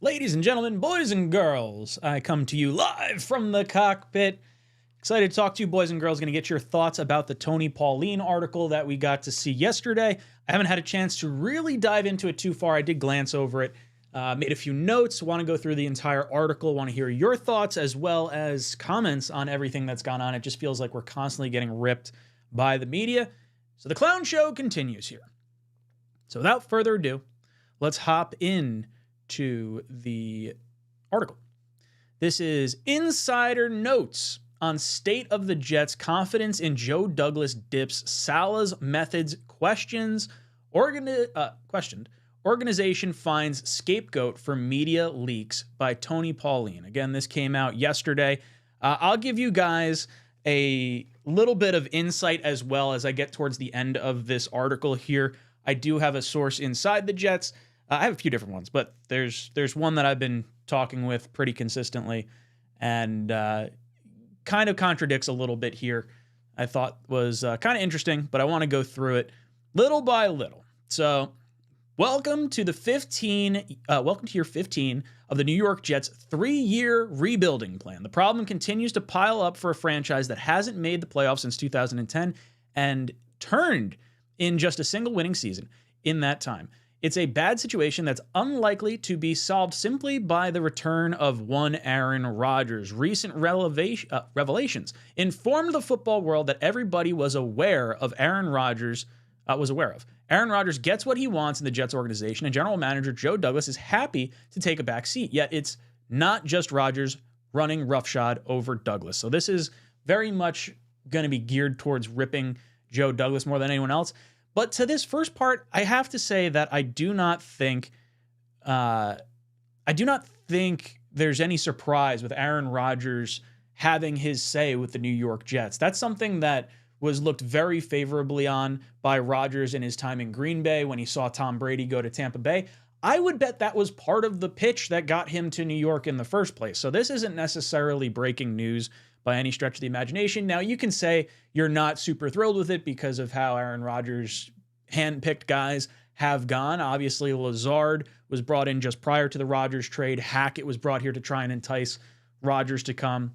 Ladies and gentlemen, boys and girls, I come to you live from the cockpit. Excited to talk to you, boys and girls. Going to get your thoughts about the Tony Pauline article that we got to see yesterday. I haven't had a chance to really dive into it too far. I did glance over it, made a few notes, want to go through the entire article, want to hear your thoughts as well as comments on everything that's gone on. It just feels like we're constantly getting ripped by the media. So the clown show continues here. So without further ado, let's hop in to the article. This is Insider Notes on State of the Jets, Confidence in Joe Douglas Dips, Salah's Methods Questioned, Organization Finds Scapegoat for Media Leaks by Tony Pauline. Again, this came out yesterday. I'll give you guys a little bit of insight as well as I get towards the end of this article here. I do have a source inside the Jets. I have a few different ones, but there's one that I've been talking with pretty consistently and kind of contradicts a little bit here. I thought was kind of interesting, but I want to go through it little by little. So welcome to year 15 of the New York Jets 3-year rebuilding plan. The problem continues to pile up for a franchise that hasn't made the playoffs since 2010 and turned in just a single winning season in that time. It's a bad situation that's unlikely to be solved simply by the return of one Aaron Rodgers. Recent revelations informed the football world that everybody was aware of Aaron Rodgers. Aaron Rodgers gets what he wants in the Jets organization, and general manager Joe Douglas is happy to take a back seat. Yet it's not just Rodgers running roughshod over Douglas. So this is very much going to be geared towards ripping Joe Douglas more than anyone else. But to this first part, I have to say that I do not think there's any surprise with Aaron Rodgers having his say with the New York Jets. That's something that was looked very favorably on by Rodgers in his time in Green Bay when he saw Tom Brady go to Tampa Bay. I would bet that was part of the pitch that got him to New York in the first place. So this isn't necessarily breaking news by any stretch of the imagination. Now, you can say you're not super thrilled with it because of how Aaron Rodgers' handpicked guys have gone. Obviously, Lazard was brought in just prior to the Rodgers trade. Hackett was brought here to try and entice Rodgers to come.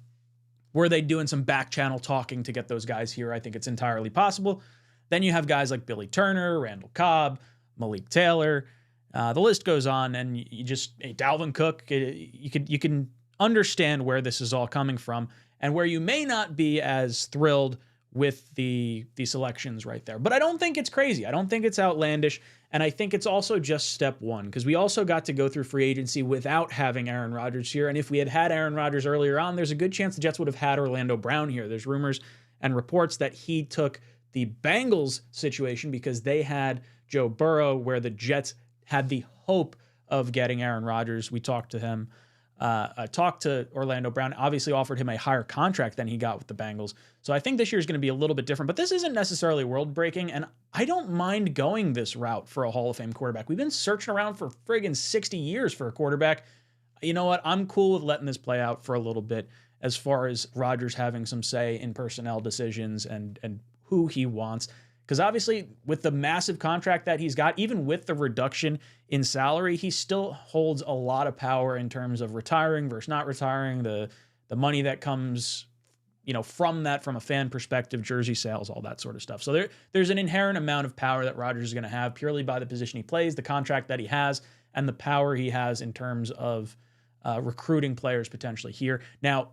Were they doing some back channel talking to get those guys here? I think it's entirely possible. Then you have guys like Billy Turner, Randall Cobb, Malik Taylor. The list goes on, and Dalvin Cook. You can understand where this is all coming from and where you may not be as thrilled with the selections right there. But I don't think it's crazy. I don't think it's outlandish. And I think it's also just step one, because we also got to go through free agency without having Aaron Rodgers here. And if we had had Aaron Rodgers earlier on, there's a good chance the Jets would have had Orlando Brown here. There's rumors and reports that he took the Bengals situation because they had Joe Burrow, where the Jets had the hope of getting Aaron Rodgers. We talked to him. I talked to Orlando Brown, obviously offered him a higher contract than he got with the Bengals. So I think this year is going to be a little bit different, but this isn't necessarily world-breaking, and I don't mind going this route for a Hall of Fame quarterback. We've been searching around for friggin' 60 years for a quarterback. You know what? I'm cool with letting this play out for a little bit as far as Rodgers having some say in personnel decisions and who he wants. Because obviously, with the massive contract that he's got, even with the reduction in salary, he still holds a lot of power in terms of retiring versus not retiring, the money that comes, from that, from a fan perspective, jersey sales, all that sort of stuff. So there's an inherent amount of power that Rodgers is going to have purely by the position he plays, the contract that he has, and the power he has in terms of recruiting players potentially here. Now,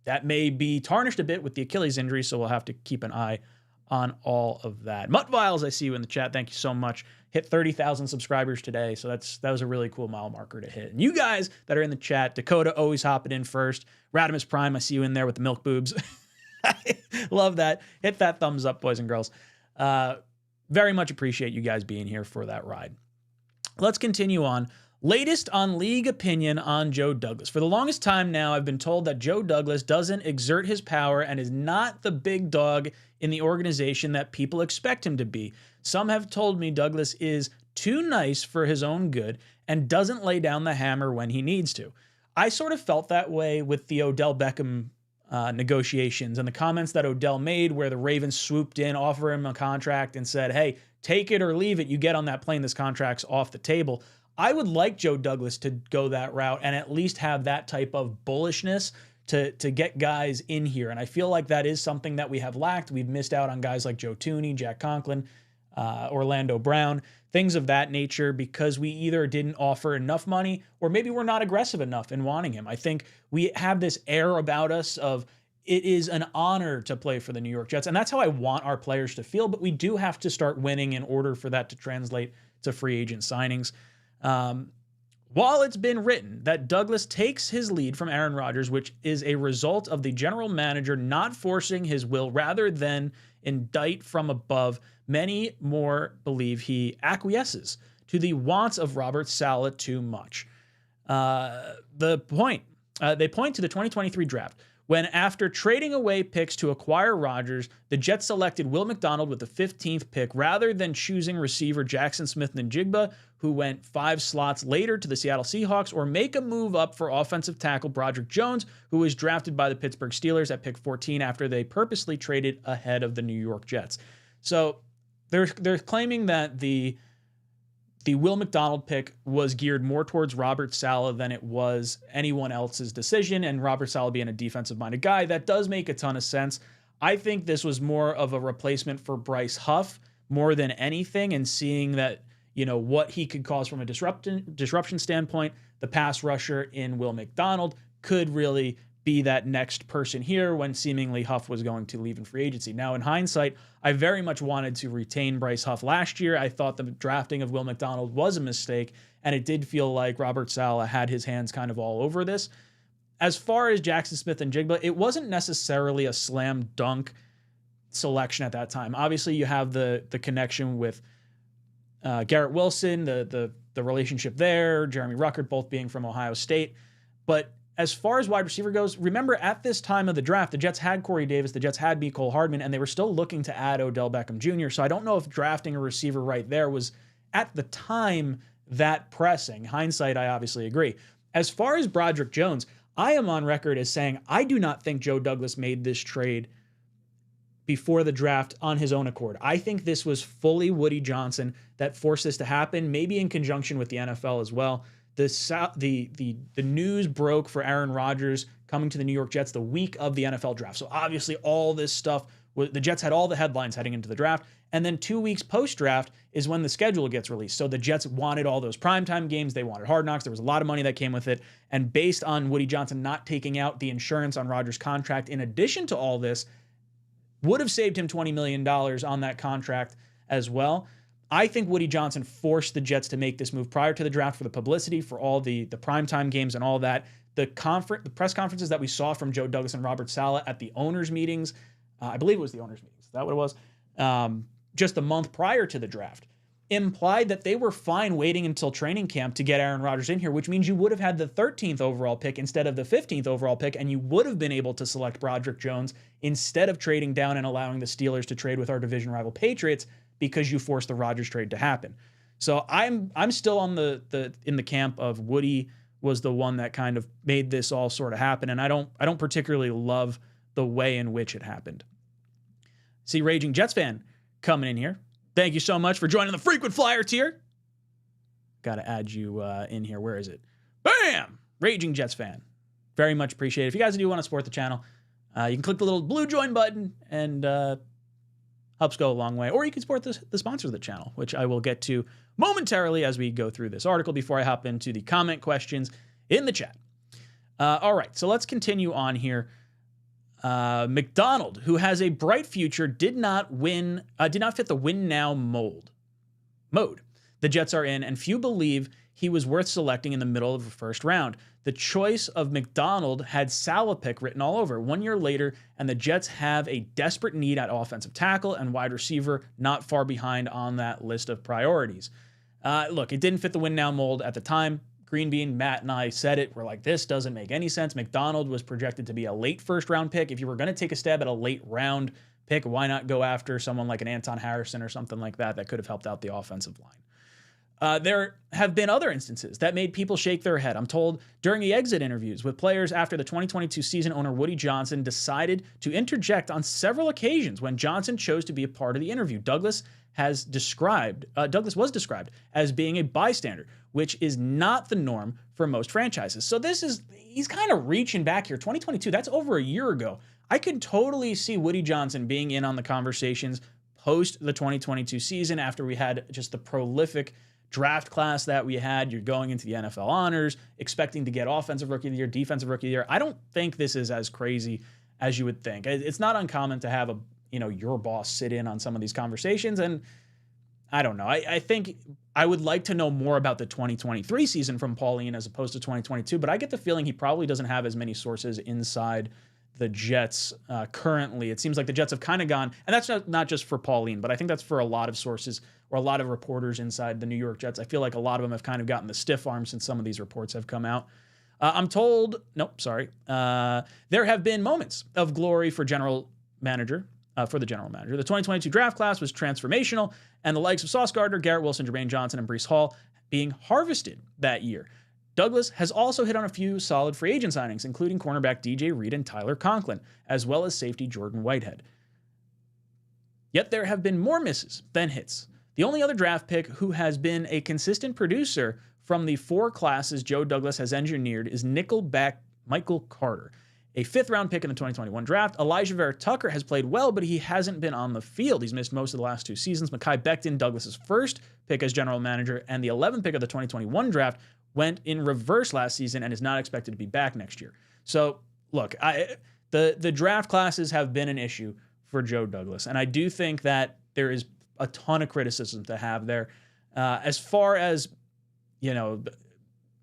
that may be tarnished a bit with the Achilles injury, so we'll have to keep an eye on all of that. Mutt Viles, I see you in the chat. Thank you so much. Hit 30,000 subscribers today, so that was a really cool mile marker to hit. And you guys that are in the chat, Dakota always hopping in first. Radimus Prime, I see you in there with the milk boobs. Love that. Hit that thumbs up, boys and girls. Very much appreciate you guys being here for that ride. Let's continue on. Latest on league opinion on Joe Douglas. For the longest time now, I've been told that Joe Douglas doesn't exert his power and is not the big dog in the organization that people expect him to be. Some have told me Douglas is too nice for his own good and doesn't lay down the hammer when he needs to. I sort of felt that way with the Odell Beckham negotiations and the comments that Odell made where the Ravens swooped in, offered him a contract and said, hey, take it or leave it. You get on that plane, this contract's off the table. I would like Joe Douglas to go that route and at least have that type of bullishness to get guys in here. And I feel like that is something that we have lacked. We've missed out on guys like Joe Thuney, Jack Conklin, Orlando Brown, things of that nature because we either didn't offer enough money or maybe we're not aggressive enough in wanting him. I think we have this air about us of it is an honor to play for the New York Jets. And that's how I want our players to feel. But we do have to start winning in order for that to translate to free agent signings. While it's been written that Douglas takes his lead from Aaron Rodgers, which is a result of the general manager not forcing his will rather than indict from above, many more believe he acquiesces to the wants of Robert Saleh too much. They point to the 2023 draft, when after trading away picks to acquire Rodgers, the Jets selected Will McDonald with the 15th pick rather than choosing receiver Jackson Smith-Njigba, who went 5 slots later to the Seattle Seahawks, or make a move up for offensive tackle Broderick Jones, who was drafted by the Pittsburgh Steelers at pick 14 after they purposely traded ahead of the New York Jets. So they're claiming that the Will McDonald pick was geared more towards Robert Saleh than it was anyone else's decision, and Robert Saleh being a defensive-minded guy, that does make a ton of sense. I think this was more of a replacement for Bryce Huff more than anything, and seeing that, you know, what he could cause from a disruption standpoint, the pass rusher in Will McDonald could really be that next person here when seemingly Huff was going to leave in free agency. Now, in hindsight, I very much wanted to retain Bryce Huff last year. I thought the drafting of Will McDonald was a mistake, and it did feel like Robert Saleh had his hands kind of all over this. As far as Jackson Smith-Njigba, it wasn't necessarily a slam dunk selection at that time. Obviously, you have the connection with Garrett Wilson, the relationship there, Jeremy Ruckert, both being from Ohio State. But as far as wide receiver goes, remember at this time of the draft, the Jets had Corey Davis, the Jets had Mecole Hardman, and they were still looking to add Odell Beckham Jr. So I don't know if drafting a receiver right there was at the time that pressing. Hindsight, I obviously agree. As far as Broderick Jones, I am on record as saying I do not think Joe Douglas made this trade before the draft on his own accord. I think this was fully Woody Johnson that forced this to happen, maybe in conjunction with the NFL as well. The news broke for Aaron Rodgers coming to the New York Jets the week of the NFL draft. So obviously all this stuff, the Jets had all the headlines heading into the draft. And then 2 weeks post-draft is when the schedule gets released. So the Jets wanted all those primetime games. They wanted Hard Knocks. There was a lot of money that came with it. And based on Woody Johnson not taking out the insurance on Rodgers' contract, in addition to all this, would have saved him $20 million on that contract as well. I think Woody Johnson forced the Jets to make this move prior to the draft for the publicity, for all the primetime games and all that. The press conferences that we saw from Joe Douglas and Robert Saleh at the owners' meetings, I believe it was the owners' meetings, is that what it was? Just a month prior to the draft, implied that they were fine waiting until training camp to get Aaron Rodgers in here, which means you would have had the 13th overall pick instead of the 15th overall pick, and you would have been able to select Broderick Jones instead of trading down and allowing the Steelers to trade with our division rival Patriots, because you forced the Rodgers trade to happen. So I'm still on in the camp of Woody was the one that kind of made this all sort of happen, and I don't particularly love the way in which it happened. See, Raging Jets fan coming in here. Thank you so much for joining the frequent flyer tier. Got to add you in here. Where is it? Bam! Raging Jets fan. Very much appreciated. If you guys do want to support the channel, you can click the little blue join button and helps go a long way. Or you can support the sponsor of the channel, which I will get to momentarily as we go through this article before I hop into the comment questions in the chat. All right, so let's continue on here. McDonald, who has a bright future, did not fit the win now mode. The Jets are in, and few believe he was worth selecting in the middle of the first round. The choice of McDonald had Saleh pick written all over. 1 year later, and the Jets have a desperate need at offensive tackle and wide receiver, not far behind on that list of priorities. Look, it didn't fit the win now mold at the time. Green Bean, Matt, and I said it. We're like, this doesn't make any sense. McDonald was projected to be a late first-round pick. If you were going to take a stab at a late-round pick, why not go after someone like an Anton Harrison or something like that that could have helped out the offensive line? There have been other instances that made people shake their head. I'm told during the exit interviews with players after the 2022 season, owner Woody Johnson decided to interject on several occasions when Johnson chose to be a part of the interview. Douglas was described as being a bystander, which is not the norm for most franchises. So he's kind of reaching back here. 2022, that's over a year ago. I could totally see Woody Johnson being in on the conversations post the 2022 season after we had just the prolific draft class that we had. You're going into the NFL honors, expecting to get offensive rookie of the year, defensive rookie of the year. I don't think this is as crazy as you would think. It's not uncommon to have your boss sit in on some of these conversations. And I don't know. I think I would like to know more about the 2023 season from Pauline as opposed to 2022, but I get the feeling he probably doesn't have as many sources inside the Jets currently. It seems like the Jets have kind of gone, and that's not just for Pauline, but I think that's for a lot of sources or a lot of reporters inside the New York Jets. I feel like a lot of them have kind of gotten the stiff arm since some of these reports have come out. I'm told, there have been moments of glory for the general manager. The 2022 draft class was transformational, and the likes of Sauce Gardner, Garrett Wilson, Jermaine Johnson, and Breece Hall being harvested that year. Douglas has also hit on a few solid free agent signings, including cornerback DJ Reed and Tyler Conklin, as well as safety Jordan Whitehead. Yet there have been more misses than hits. The only other draft pick who has been a consistent producer from the 4 classes Joe Douglas has engineered is nickelback Michael Carter, a 5th-round pick in the 2021 draft. Elijah Vera Tucker has played well, but he hasn't been on the field. He's missed most of the last 2 seasons. Mekhi Becton, Douglas's first pick as general manager, and the 11th pick of the 2021 draft, went in reverse last season and is not expected to be back next year. So, look, the draft classes have been an issue for Joe Douglas, and I do think that there is a ton of criticism to have there. As far as,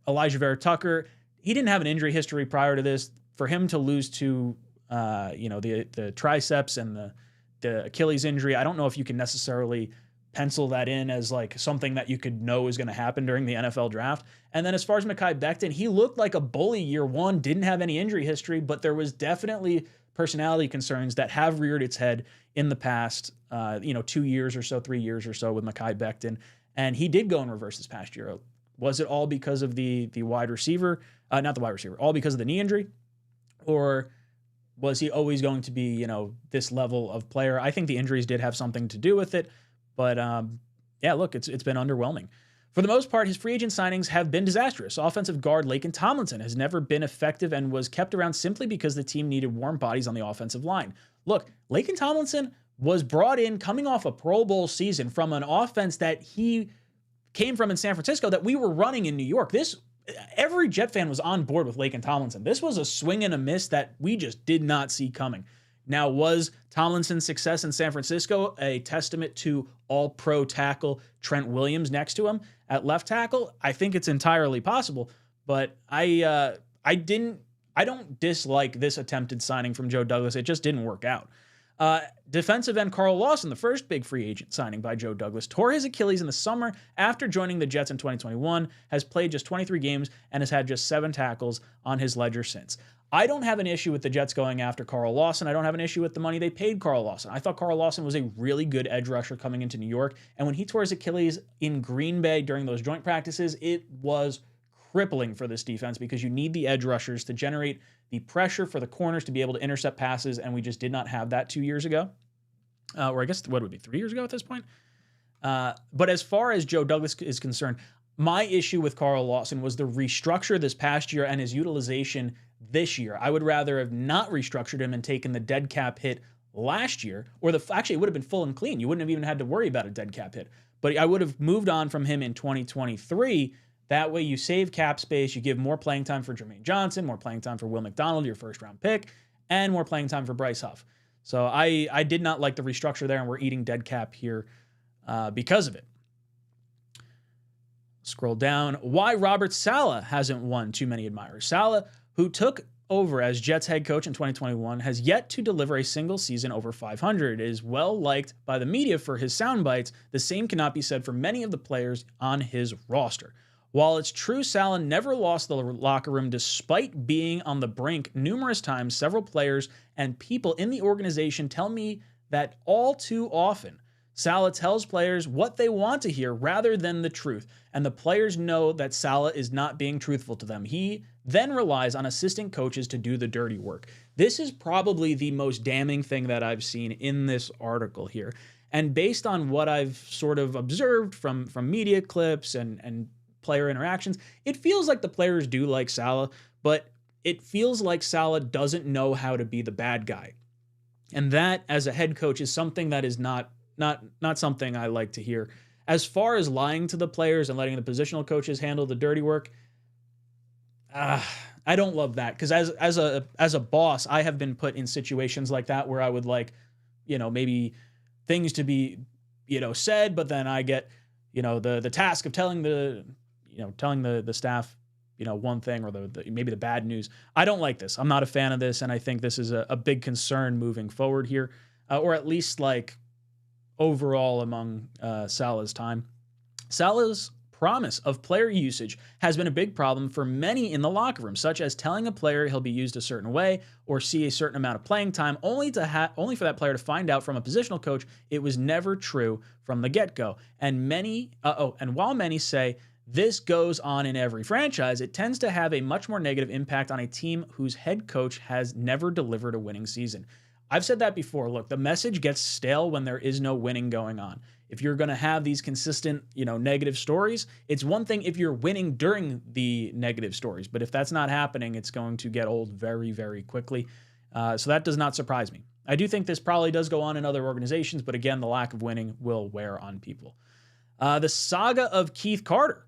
Elijah Vera Tucker, he didn't have an injury history prior to this. For him to lose to, the triceps and the Achilles injury, I don't know if you can necessarily pencil that in as like something that you could know is going to happen during the NFL draft. And then as far as Mekhi Becton, he looked like a bully year one, didn't have any injury history, but there was definitely personality concerns that have reared its head in the past, 2 years or so, 3 years or so with Mekhi Becton. And he did go in reverse this past year. Was it all because of the wide receiver? Not the wide receiver, all because of the knee injury? Or was he always going to be, this level of player? I think the injuries did have something to do with it. But, look, it's been underwhelming. For the most part, his free agent signings have been disastrous. Offensive guard Laken Tomlinson has never been effective and was kept around simply because the team needed warm bodies on the offensive line. Look, Laken Tomlinson was brought in coming off a Pro Bowl season from an offense that he came from in San Francisco that we were running in New York. Every Jet fan was on board with Laken Tomlinson. This was a swing and a miss that we just did not see coming. Now, was Tomlinson's success in San Francisco a testament to all-pro tackle Trent Williams next to him at left tackle? I think it's entirely possible, but I don't dislike this attempted signing from Joe Douglas. It just didn't work out. Defensive end Carl Lawson, the first big free agent signing by Joe Douglas, tore his Achilles in the summer after joining the Jets in 2021, has played just 23 games, and has had just 7 tackles on his ledger since. I don't have an issue with the Jets going after Carl Lawson. I don't have an issue with the money they paid Carl Lawson. I thought Carl Lawson was a really good edge rusher coming into New York, and when he tore his Achilles in Green Bay during those joint practices, it was crippling for this defense because you need the edge rushers to generate the pressure for the corners to be able to intercept passes, and we just did not have that 2 years ago. Or I guess, what would it be, 3 years ago at this point? But as far as Joe Douglas is concerned, my issue with Carl Lawson was the restructure this past year and his utilization this year. I would rather have not restructured him and taken the dead cap hit last year, or actually it would have been full and clean. You wouldn't have even had to worry about a dead cap hit. But I would have moved on from him in 2023. That way you save cap space, you give more playing time for Jermaine Johnson, more playing time for Will McDonald, your first-round pick, and more playing time for Bryce Huff. So I did not like the restructure there, and we're eating dead cap here because of it. Scroll down. Why Robert Saleh hasn't won too many admirers. Saleh, who took over as Jets head coach in 2021, has yet to deliver a single season over 500. Is well liked by the media for his sound bites. The same cannot be said for many of the players on his roster. While it's true Saleh never lost the locker room despite being on the brink numerous times, several players and people in the organization tell me that all too often, Saleh tells players what they want to hear rather than the truth, and the players know that Saleh is not being truthful to them. He then relies on assistant coaches to do the dirty work. This is probably the most damning thing that I've seen in this article here. And based on what I've sort of observed from media clips and player interactions, it feels like the players do like Saleh, but it feels like Saleh doesn't know how to be the bad guy. And that, as a head coach, is something that is not something I like to hear. As far as lying to the players and letting the positional coaches handle the dirty work, I don't love that, because as a boss, I have been put in situations like that where I would like, maybe things to be, said, but then I get, the task of telling the staff, one thing, or maybe the bad news. I don't like this. I'm not a fan of this, and I think this is a big concern moving forward here, or at least like overall among Saleh's time. Saleh's promise of player usage has been a big problem for many in the locker room, such as telling a player he'll be used a certain way or see a certain amount of playing time, only for that player to find out from a positional coach it was never true from the get-go. And while many say this goes on in every franchise, it tends to have a much more negative impact on a team whose head coach has never delivered a winning season. I've said that before. Look, the message gets stale when there is no winning going on. If you're going to have these consistent, negative stories, it's one thing if you're winning during the negative stories. But if that's not happening, it's going to get old very, very quickly. So that does not surprise me. I do think this probably does go on in other organizations, but again, the lack of winning will wear on people. The saga of 𝐀𝐟𝐼𝐥𝐢𝐵.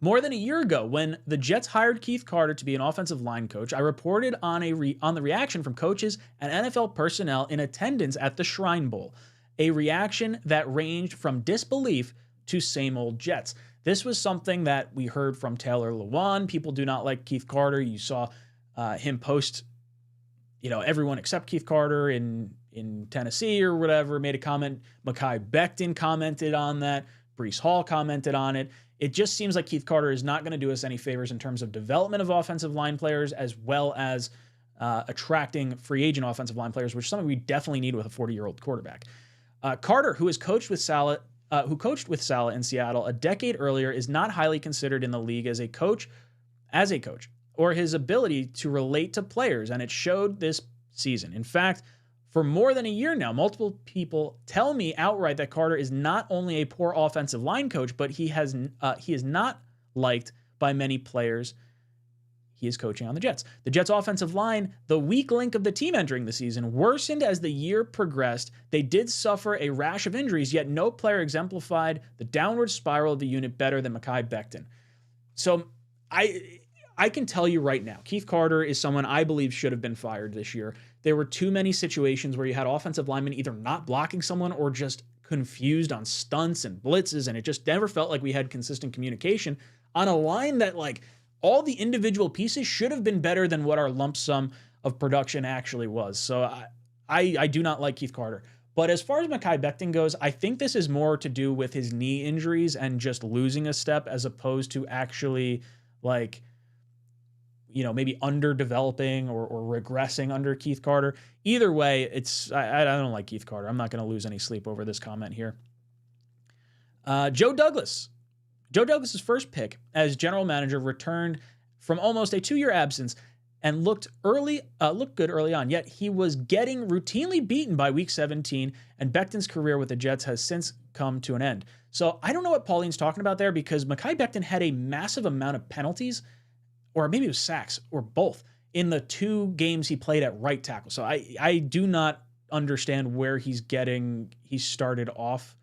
More than a year ago, when the Jets hired 𝐀𝐟𝐼𝐿 to be an offensive line coach, I reported on the reaction from coaches and NFL personnel in attendance at the Shrine Bowl, a reaction that ranged from disbelief to same old Jets. This was something that we heard from Taylor Lewan. People do not like 𝐀𝐟𝐼𝐿. You saw him post, everyone except 𝐀𝐟𝐼𝐿 in Tennessee or whatever made a comment. Mekhi Becton commented on that. Breece Hall commented on it. It just seems like 𝐀𝐟𝐼𝐿 is not going to do us any favors in terms of development of offensive line players, as well as attracting free agent offensive line players, which is something we definitely need with a 40-year-old quarterback. Carter, who coached with Saleh in Seattle a decade earlier, is not highly considered in the league as a coach, or his ability to relate to players, and it showed this season. In fact, for more than a year now, multiple people tell me outright that Carter is not only a poor offensive line coach, but he is not liked by many players he is coaching on the Jets. The Jets' offensive line, the weak link of the team entering the season, worsened as the year progressed. They did suffer a rash of injuries, yet no player exemplified the downward spiral of the unit better than Mekhi Becton. So I can tell you right now, 𝐀𝐟𝐼𝐿 is someone I believe should have been fired this year. There were too many situations where you had offensive linemen either not blocking someone or just confused on stunts and blitzes, and it just never felt like we had consistent communication on a line that, like, all the individual pieces should have been better than what our lump sum of production actually was. So I do not like 𝐀𝐟𝐼𝐿. But as far as Mekhi Becton goes, I think this is more to do with his knee injuries and just losing a step, as opposed to actually, like, maybe underdeveloping or regressing under 𝐀𝐟𝐼𝐿. Either way, I don't like 𝐀𝐟𝐼𝐿. I'm not going to lose any sleep over this comment here. Joe Douglas. Joe Douglas's first pick as general manager returned from almost a 2-year absence and looked good early on, yet he was getting routinely beaten by week 17, and Becton's career with the Jets has since come to an end. So I don't know what Pauline's talking about there, because Mekhi Becton had a massive amount of penalties, or maybe it was sacks, or both, in the 2 games he played at right tackle. So I do not understand where he started off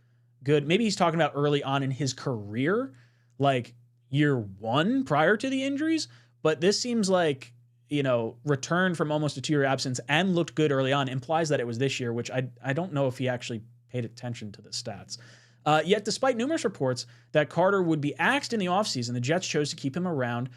good. Maybe he's talking about early on in his career, like year 1 prior to the injuries. But this seems like, returned from almost a 2-year absence and looked good early on implies that it was this year, which I don't know if he actually paid attention to the stats. Yet despite numerous reports that Carter would be axed in the offseason, the Jets chose to keep him around,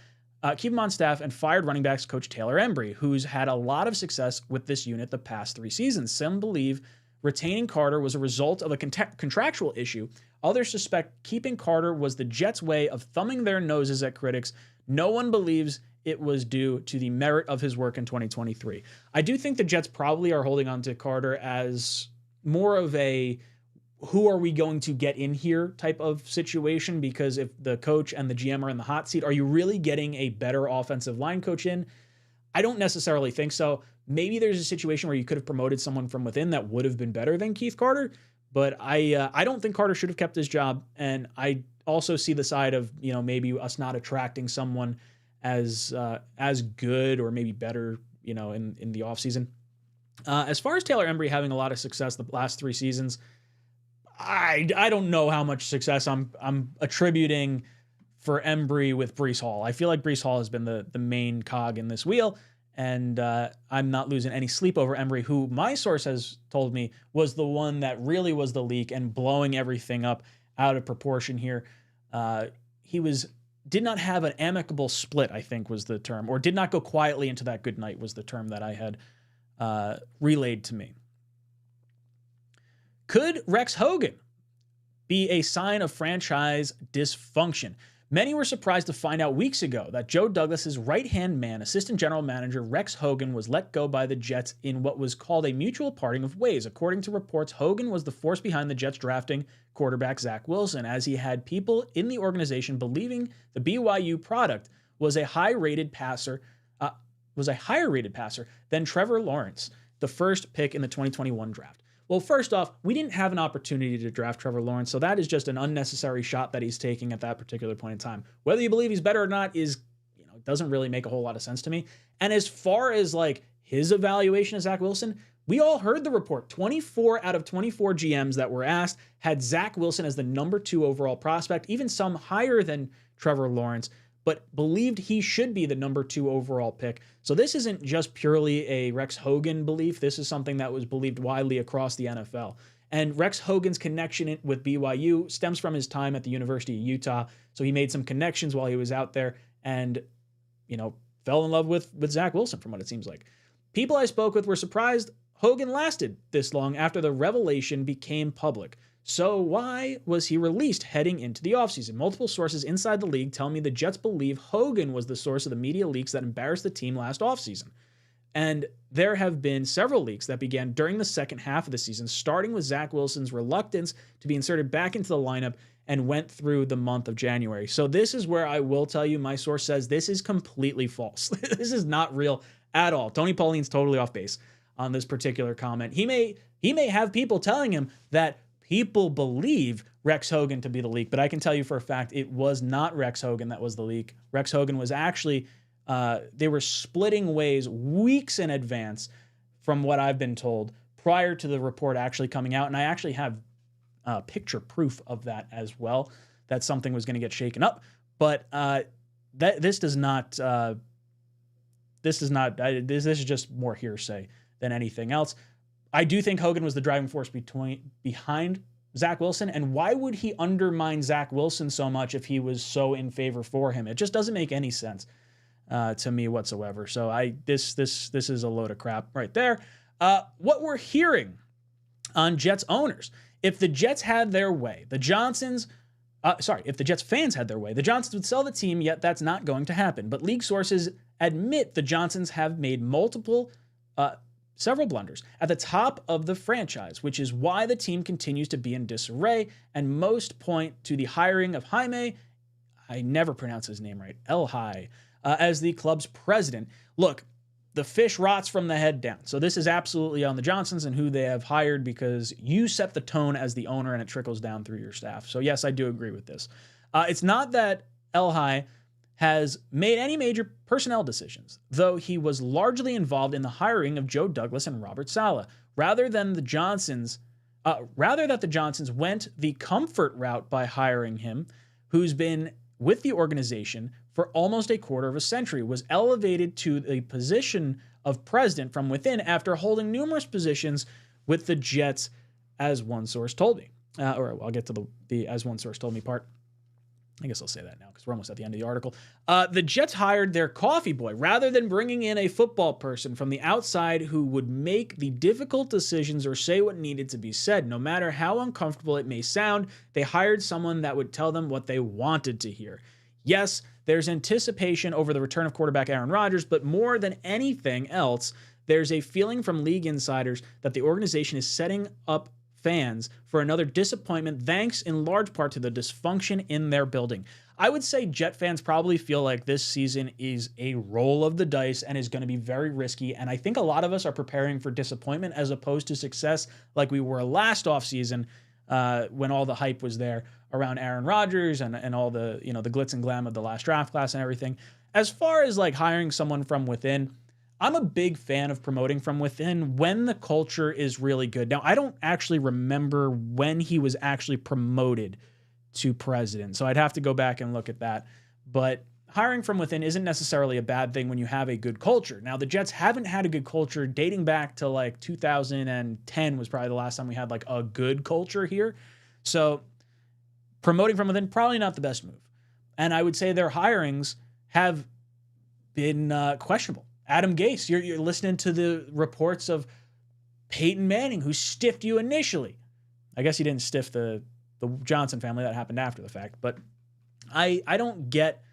keep him on staff, and fired running backs coach Taylor Embry, who's had a lot of success with this unit the past 3 seasons. Some believe retaining Carter was a result of a contractual issue. Others suspect keeping Carter was the Jets' way of thumbing their noses at critics. No one believes it was due to the merit of his work in 2023. I do think the Jets probably are holding on to Carter as more of a who are we going to get in here type of situation, because if the coach and the GM are in the hot seat, are you really getting a better offensive line coach in? I don't necessarily think so. Maybe there's a situation where you could have promoted someone from within that would have been better than Keith Carter, but I don't think Carter should have kept his job. And I also see the side of, maybe us not attracting someone as good or maybe better, in the offseason. As far as Taylor Embry having a lot of success the last 3 seasons, I don't know how much success I'm attributing for Embry with Breece Hall. I feel like Breece Hall has been the main cog in this wheel, and I'm not losing any sleep over Embry, who my source has told me was the one that really was the leak and blowing everything up out of proportion here. He did not have an amicable split, I think was the term, or did not go quietly into that good night was the term that I had relayed to me. Could Rex Hogan be a sign of franchise dysfunction? Many were surprised to find out weeks ago that Joe Douglas's right-hand man, assistant general manager Rex Hogan, was let go by the Jets in what was called a mutual parting of ways. According to reports, Hogan was the force behind the Jets drafting quarterback Zach Wilson, as he had people in the organization believing the BYU product was a higher rated passer than Trevor Lawrence, the first pick in the 2021 draft. Well, first off, we didn't have an opportunity to draft Trevor Lawrence, so that is just an unnecessary shot that he's taking at that particular point in time. Whether you believe he's better or not doesn't really make a whole lot of sense to me. And as far as his evaluation of Zach Wilson, we all heard the report. 24 out of 24 GMs that were asked had Zach Wilson as the number 2 overall prospect, even some higher than Trevor Lawrence, but believed he should be the number 2 overall pick. So this isn't just purely a Rex Hogan belief. This is something that was believed widely across the NFL. And Rex Hogan's connection with BYU stems from his time at the University of Utah. So he made some connections while he was out there and, fell in love with Zach Wilson, from what it seems like. People I spoke with were surprised Hogan lasted this long after the revelation became public. So why was he released heading into the offseason? Multiple sources inside the league tell me the Jets believe Hogan was the source of the media leaks that embarrassed the team last offseason. And there have been several leaks that began during the second half of the season, starting with Zach Wilson's reluctance to be inserted back into the lineup and went through the month of January. So this is where I will tell you, my source says this is completely false. This is not real at all. Tony Pauline's totally off base on this particular comment. He may have people telling him that people believe Rex Hogan to be the leak, but I can tell you for a fact it was not Rex Hogan that was the leak. Rex Hogan was actually, they were splitting ways weeks in advance from what I've been told prior to the report actually coming out, and I actually have picture proof of that as well, that something was going to get shaken up. But this is just more hearsay than anything else. I do think Hogan was the driving force behind Zach Wilson, and why would he undermine Zach Wilson so much if he was so in favor for him? It just doesn't make any sense to me whatsoever. So this is a load of crap right there. What we're hearing on Jets owners, if the Jets had their way, if the Jets fans had their way, the Johnsons would sell the team, yet that's not going to happen. But league sources admit the Johnsons have made several blunders at the top of the franchise, which is why the team continues to be in disarray, and most point to the hiring of Jaime, I never pronounce his name right, 𝐀𝐟𝐟𝐢𝐥𝐢𝐚𝐭, as the club's president. Look, the fish rots from the head down. So this is absolutely on the Johnsons and who they have hired, because you set the tone as the owner and it trickles down through your staff. So yes, I do agree with this. It's not that 𝐀𝐿𝐼 has made any major personnel decisions, though he was largely involved in the hiring of Joe Douglas and Robert Saleh. Rather that the Johnsons went the comfort route by hiring him, who's been with the organization for almost a quarter of a century, was elevated to the position of president from within after holding numerous positions with the Jets, as one source told me. Or I'll get to the as one source told me part. I guess I'll say that now because we're almost at the end of the article. The Jets hired their coffee boy rather than bringing in a football person from the outside who would make the difficult decisions or say what needed to be said. No matter how uncomfortable it may sound, they hired someone that would tell them what they wanted to hear. Yes, there's anticipation over the return of quarterback Aaron Rodgers, but more than anything else, there's a feeling from league insiders that the organization is setting up fans for another disappointment, thanks in large part to the dysfunction in their building. I would say Jet fans probably feel like this season is a roll of the dice and is going to be very risky. And I think a lot of us are preparing for disappointment as opposed to success, like we were last offseason when all the hype was there around Aaron Rodgers and all the, the glitz and glam of the last draft class and everything. As far as like hiring someone from within, I'm a big fan of promoting from within when the culture is really good. Now, I don't actually remember when he was actually promoted to president, so I'd have to go back and look at that. But hiring from within isn't necessarily a bad thing when you have a good culture. Now, the Jets haven't had a good culture dating back to like 2010 was probably the last time we had like a good culture here. So promoting from within, probably not the best move. And I would say their hirings have been questionable. Adam Gase, you're listening to the reports of Peyton Manning, who stiffed you initially. I guess he didn't stiff the Johnson family. That happened after the fact. But I don't get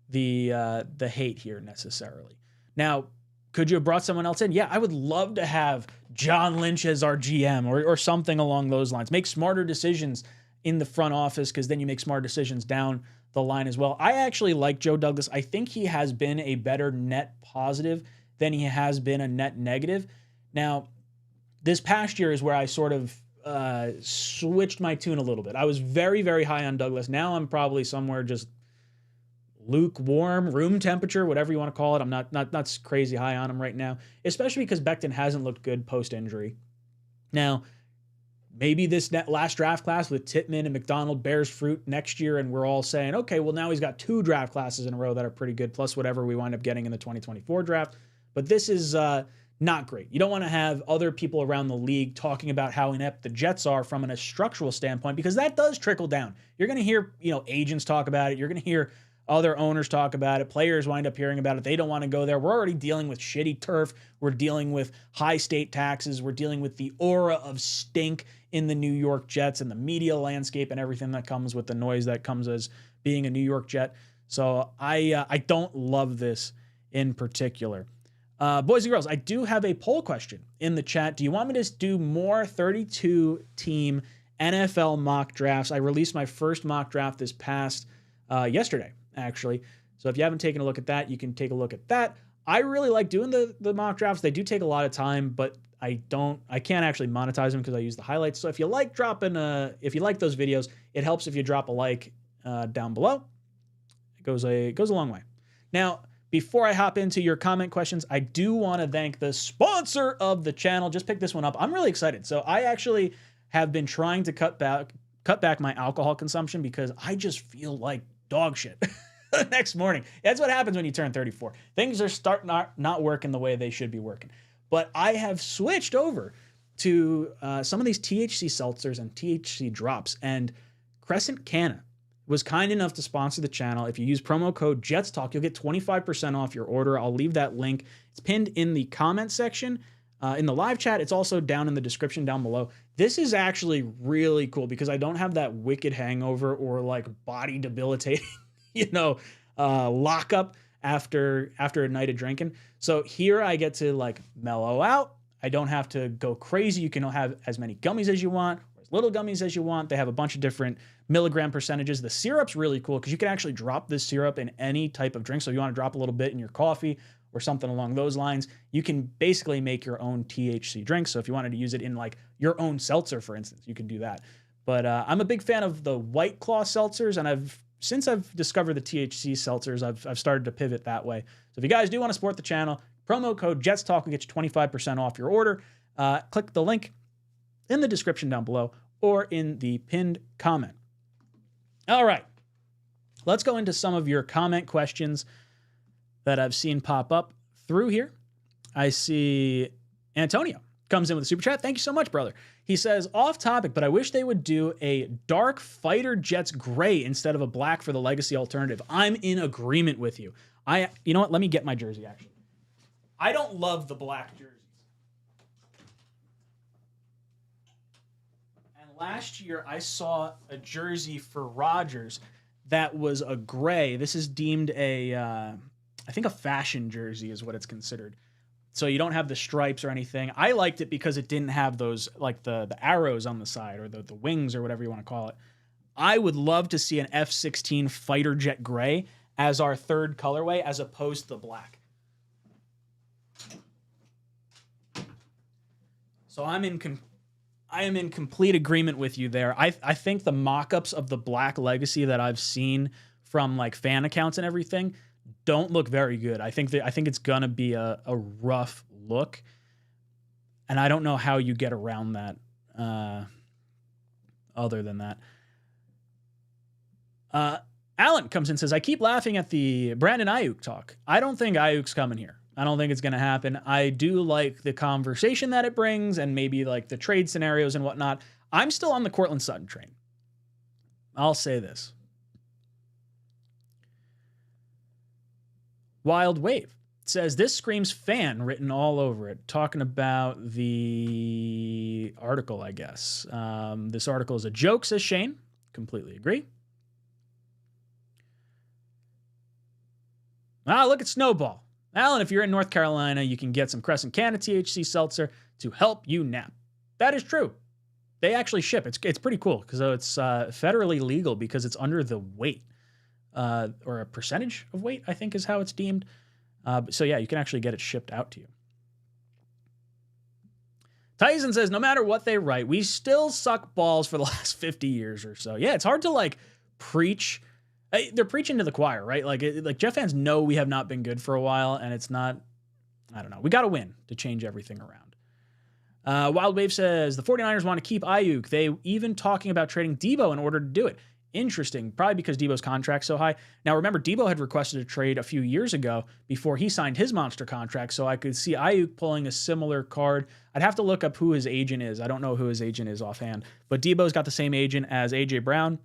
the hate here necessarily. Now, could you have brought someone else in? Yeah, I would love to have John Lynch as our GM or something along those lines. Make smarter decisions in the front office because then you make smart decisions down the line as well. I actually like Joe Douglas. I think he has been a better net positive than he has been a net negative. Now, this past year is where I sort of switched my tune a little bit. I was very, very high on Douglas. Now I'm probably somewhere just lukewarm, room temperature, whatever you want to call it. I'm not crazy high on him right now, especially because Becton hasn't looked good post-injury. Now, maybe this last draft class with Tittman and McDonald bears fruit next year, and we're all saying, okay, well, now he's got 2 draft classes in a row that are pretty good, plus whatever we wind up getting in the 2024 draft. But this is not great. You don't want to have other people around the league talking about how inept the Jets are from a structural standpoint, because that does trickle down. You're going to hear, agents talk about it. You're going to hear other owners talk about it. Players wind up hearing about it. They don't want to go there. We're already dealing with shitty turf. We're dealing with high state taxes. We're dealing with the aura of stink in the New York Jets and the media landscape and everything that comes with the noise that comes as being a New York Jet. So I don't love this in particular. Boys and girls, I do have a poll question in the chat. Do you want me to do more 32-team NFL mock drafts? I released my first mock draft this past yesterday, actually. So if you haven't taken a look at that, you can take a look at that. I really like doing the mock drafts. They do take a lot of time, but I can't actually monetize them because I use the highlights. So if you like if you like those videos, it helps if you drop a like down below. It goes a long way. Now, before I hop into your comment questions, I do want to thank the sponsor of the channel. Just pick this one up. I'm really excited. So I actually have been trying to cut back my alcohol consumption because I just feel like dog shit the next morning. That's what happens when you turn 34. Things are starting not working the way they should be working. But I have switched over to some of these THC seltzers and THC drops, and Crescent Canna was kind enough to sponsor the channel. If you use promo code JetsTalk, you'll get 25% off your order. I'll leave that link. It's pinned in the comment section in the live chat. It's also down in the description down below. This is actually really cool because I don't have that wicked hangover or like body debilitating, lockup after a night of drinking. So here I get to like mellow out. I don't have to go crazy. You can have as many gummies as you want, or as little gummies as you want. They have a bunch of different milligram percentages. The syrup's really cool because you can actually drop this syrup in any type of drink. So if you want to drop a little bit in your coffee or something along those lines, you can basically make your own THC drink. So if you wanted to use it in like your own seltzer, for instance, you can do that. But I'm a big fan of the White Claw seltzers, and since I've discovered the THC seltzers, I've started to pivot that way. So if you guys do want to support the channel, promo code JetsTalk will get you 25% off your order. Click the link in the description down below or in the pinned comment. All right, let's go into some of your comment questions that I've seen pop up through here. I see Antonio comes in with a super chat. Thank you so much, brother. He says, off topic, but I wish they would do a dark fighter jets gray instead of a black for the legacy alternative. I'm in agreement with you. You know what? Let me get my jersey, actually. I don't love the black jerseys. And last year, I saw a jersey for Rodgers that was a gray. This is deemed I think a fashion jersey is what it's considered. So you don't have the stripes or anything. I liked it because it didn't have those, like the arrows on the side or the wings or whatever you want to call it. I would love to see an F-16 fighter jet gray as our third colorway as opposed to the black. So I am in complete agreement with you there. I think the mock-ups of the black legacy that I've seen from like fan accounts and everything don't look very good. I think it's gonna be a rough look, and I don't know how you get around that. Other than that, Alan comes in and says, "I keep laughing at the Brandon Aiyuk talk. I don't think Aiyuk's coming here. I don't think it's gonna happen. I do like the conversation that it brings, and maybe like the trade scenarios and whatnot. I'm still on the Courtland Sutton train. I'll say this." Wild Wave says, this screams fan written all over it, talking about the article, I guess. This article is a joke, says Shane. Completely agree. Look at Snowball. Alan, if you're in North Carolina, you can get some Crescent Canna THC seltzer to help you nap. That is true. They actually ship. It's pretty cool because it's federally legal because it's under the weight. Or a percentage of weight, I think is how it's deemed. So yeah, you can actually get it shipped out to you. Tyson says, no matter what they write, we still suck balls for the last 50 years or so. Yeah, it's hard to like preach. They're preaching to the choir, right? Like Jet fans know we have not been good for a while, and it's not, I don't know. We got to win to change everything around. Wild Wave says, the 49ers want to keep Aiyuk. They even talking about trading Debo in order to do it. Interesting, probably because Debo's contract's so high. Now, remember, Debo had requested a trade a few years ago before he signed his monster contract, so I could see Aiyuk pulling a similar card. I'd have to look up who his agent is. I don't know who his agent is offhand, but Debo's got the same agent as A.J. Brown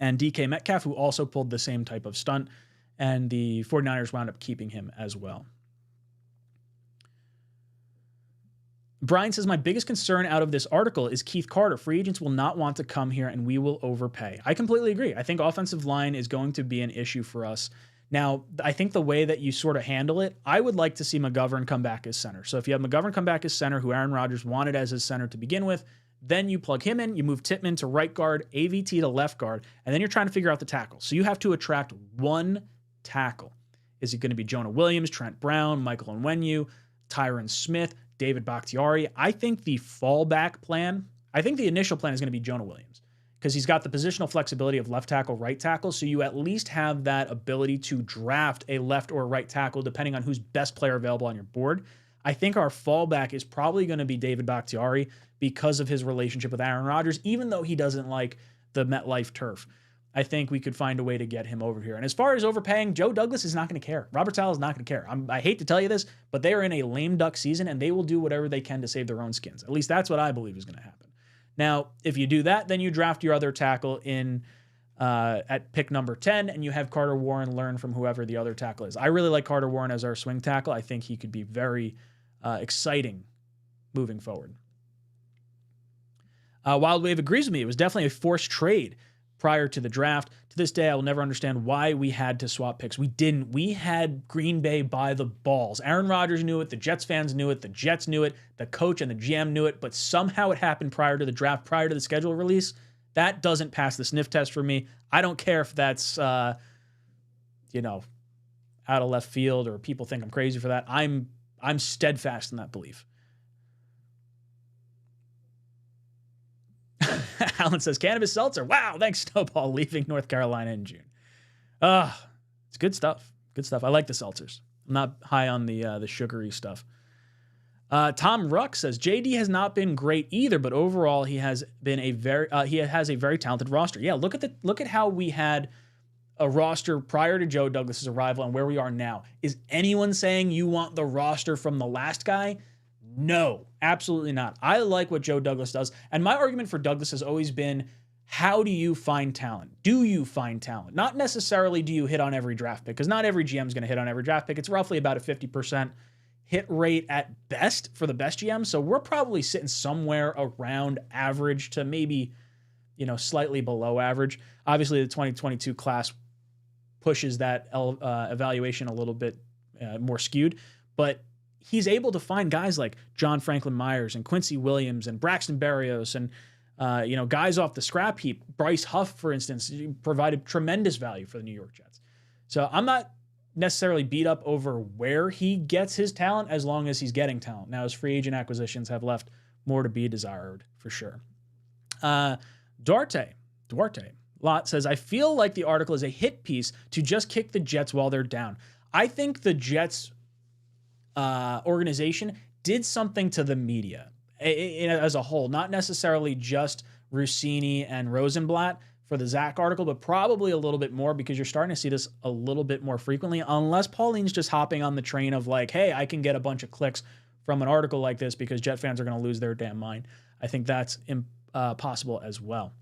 and DK Metcalf, who also pulled the same type of stunt, and the 49ers wound up keeping him as well. Brian says, my biggest concern out of this article is Keith Carter. Free agents will not want to come here and we will overpay. I completely agree. I think offensive line is going to be an issue for us. Now, I think the way that you sort of handle it, I would like to see McGovern come back as center. So if you have McGovern come back as center, who Aaron Rodgers wanted as his center to begin with, then you plug him in, you move Tippmann to right guard, AVT to left guard, and then you're trying to figure out the tackle. So you have to attract one tackle. Is it going to be Jonah Williams, Trent Brown, Michael Onwenu, Tyron Smith, David Bakhtiari? I think the fallback plan, I think the initial plan is going to be Jonah Williams because he's got the positional flexibility of left tackle, right tackle. So you at least have that ability to draft a left or right tackle depending on who's best player available on your board. I think our fallback is probably going to be David Bakhtiari because of his relationship with Aaron Rodgers, even though he doesn't like the MetLife turf. I think we could find a way to get him over here. And as far as overpaying, Joe Douglas is not going to care. Robert Saleh is not going to care. I hate to tell you this, but they are in a lame duck season, and they will do whatever they can to save their own skins. At least that's what I believe is going to happen. Now, if you do that, then you draft your other tackle in at pick number 10, and you have Carter Warren learn from whoever the other tackle is. I really like Carter Warren as our swing tackle. I think he could be very exciting moving forward. Wild Wave agrees with me. It was definitely a forced trade prior to the draft. To this day, I will never understand why we had to swap picks. We didn't. We had Green Bay by the balls. Aaron Rodgers knew it. The Jets fans knew it. The Jets knew it. The coach and the GM knew it. But somehow it happened prior to the draft, prior to the schedule release. That doesn't pass the sniff test for me. I don't care if that's, out of left field or people think I'm crazy for that. I'm steadfast in that belief. Alan says, cannabis seltzer. Wow, thanks, Snowball, leaving North Carolina in June. It's good stuff. Good stuff. I like the seltzers. I'm not high on the sugary stuff. Tom Ruck says, JD has not been great either, but overall he has been a very talented roster. Yeah, look at how we had a roster prior to Joe Douglas's arrival and where we are now. Is anyone saying you want the roster from the last guy? No, absolutely not. I like what Joe Douglas does. And my argument for Douglas has always been, how do you find talent? Do you find talent? Not necessarily do you hit on every draft pick, because not every GM is going to hit on every draft pick. It's roughly about a 50% hit rate at best for the best GM. So we're probably sitting somewhere around average to maybe, slightly below average. Obviously, the 2022 class pushes that evaluation a little bit more skewed, but he's able to find guys like John Franklin Myers and Quincy Williams and Braxton Berrios and guys off the scrap heap. Bryce Huff, for instance, provided tremendous value for the New York Jets. So I'm not necessarily beat up over where he gets his talent as long as he's getting talent. Now, his free agent acquisitions have left more to be desired for sure. Duarte Lot says, I feel like the article is a hit piece to just kick the Jets while they're down. I think the Jets organization did something to the media as a whole, not necessarily just Rossini and Rosenblatt for the Zach article, but probably a little bit more, because you're starting to see this a little bit more frequently, unless Pauline's just hopping on the train of like, hey, I can get a bunch of clicks from an article like this because Jet fans are going to lose their damn mind. I think that's possible as well.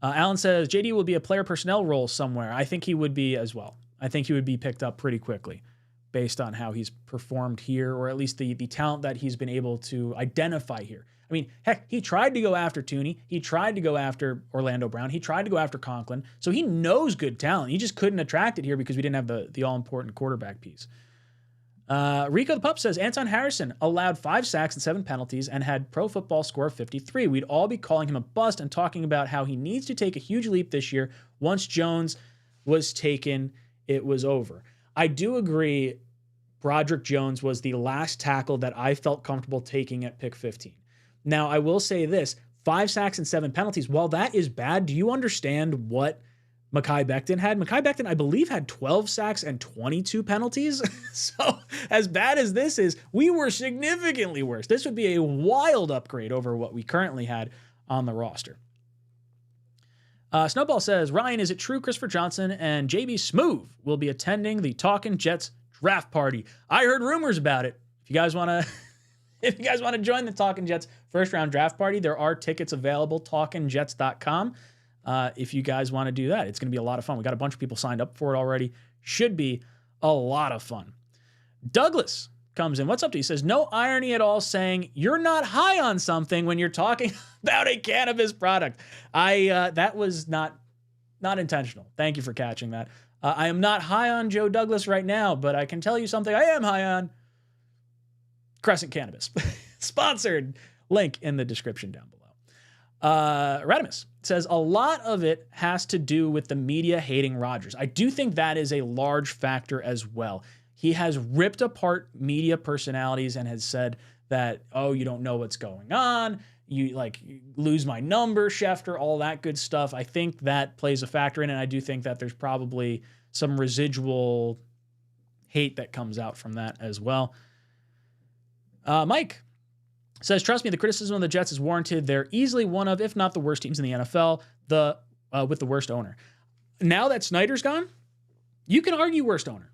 Alan says, JD will be a player personnel role somewhere. I think he would be as well. I think he would be picked up pretty quickly based on how he's performed here, or at least the talent that he's been able to identify here. I mean, heck, he tried to go after Tooney. He tried to go after Orlando Brown. He tried to go after Conklin. So he knows good talent. He just couldn't attract it here because we didn't have the all-important quarterback piece. Rico the Pup says, Anton Harrison allowed 5 sacks and 7 penalties and had Pro Football score 53. We'd all be calling him a bust and talking about how he needs to take a huge leap this year. Once Jones was taken, it was over. I do agree Broderick Jones was the last tackle that I felt comfortable taking at pick 15. Now, I will say this, 5 sacks and 7 penalties. While that is bad, do you understand what Mekhi Becton had? Mekhi Becton, I believe, had 12 sacks and 22 penalties. So as bad as this is, we were significantly worse. This would be a wild upgrade over what we currently had on the roster. Snowball says, Ryan, is it true Christopher Johnson and JB Smoove will be attending the Talkin' Jets draft party? I heard rumors about it. If you guys want to join the Talkin' Jets first round draft party, there are tickets available, talkinjets.com. If you guys want to do that, it's going to be a lot of fun. We got a bunch of people signed up for it already. Should be a lot of fun. Douglas comes in. What's up to you? He says, no irony at all saying you're not high on something when you're talking about a cannabis product. That was not intentional. Thank you for catching that. I am not high on Joe Douglas right now, but I can tell you something I am high on. Crescent Cannabis. Sponsored. Link in the description down below. Radimus says, a lot of it has to do with the media hating Rodgers. I do think that is a large factor as well. He has ripped apart media personalities and has said that, oh, you don't know what's going on. You lose my number, Schefter, all that good stuff. I think that plays a factor in it. And I do think that there's probably some residual hate that comes out from that as well. Mike says, trust me, the criticism of the Jets is warranted. They're easily one of, if not the worst teams in the NFL, with the worst owner. Now that Snyder's gone, you can argue worst owner.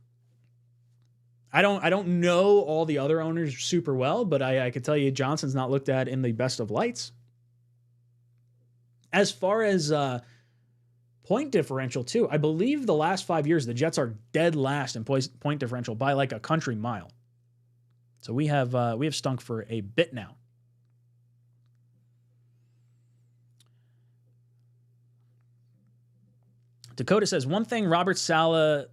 I don't know all the other owners super well, but I could tell you Johnson's not looked at in the best of lights. As far as point differential too, I believe the last 5 years the Jets are dead last in point differential by like a country mile. So we have stunk for a bit now. Dakota says, one thing Robert Saleh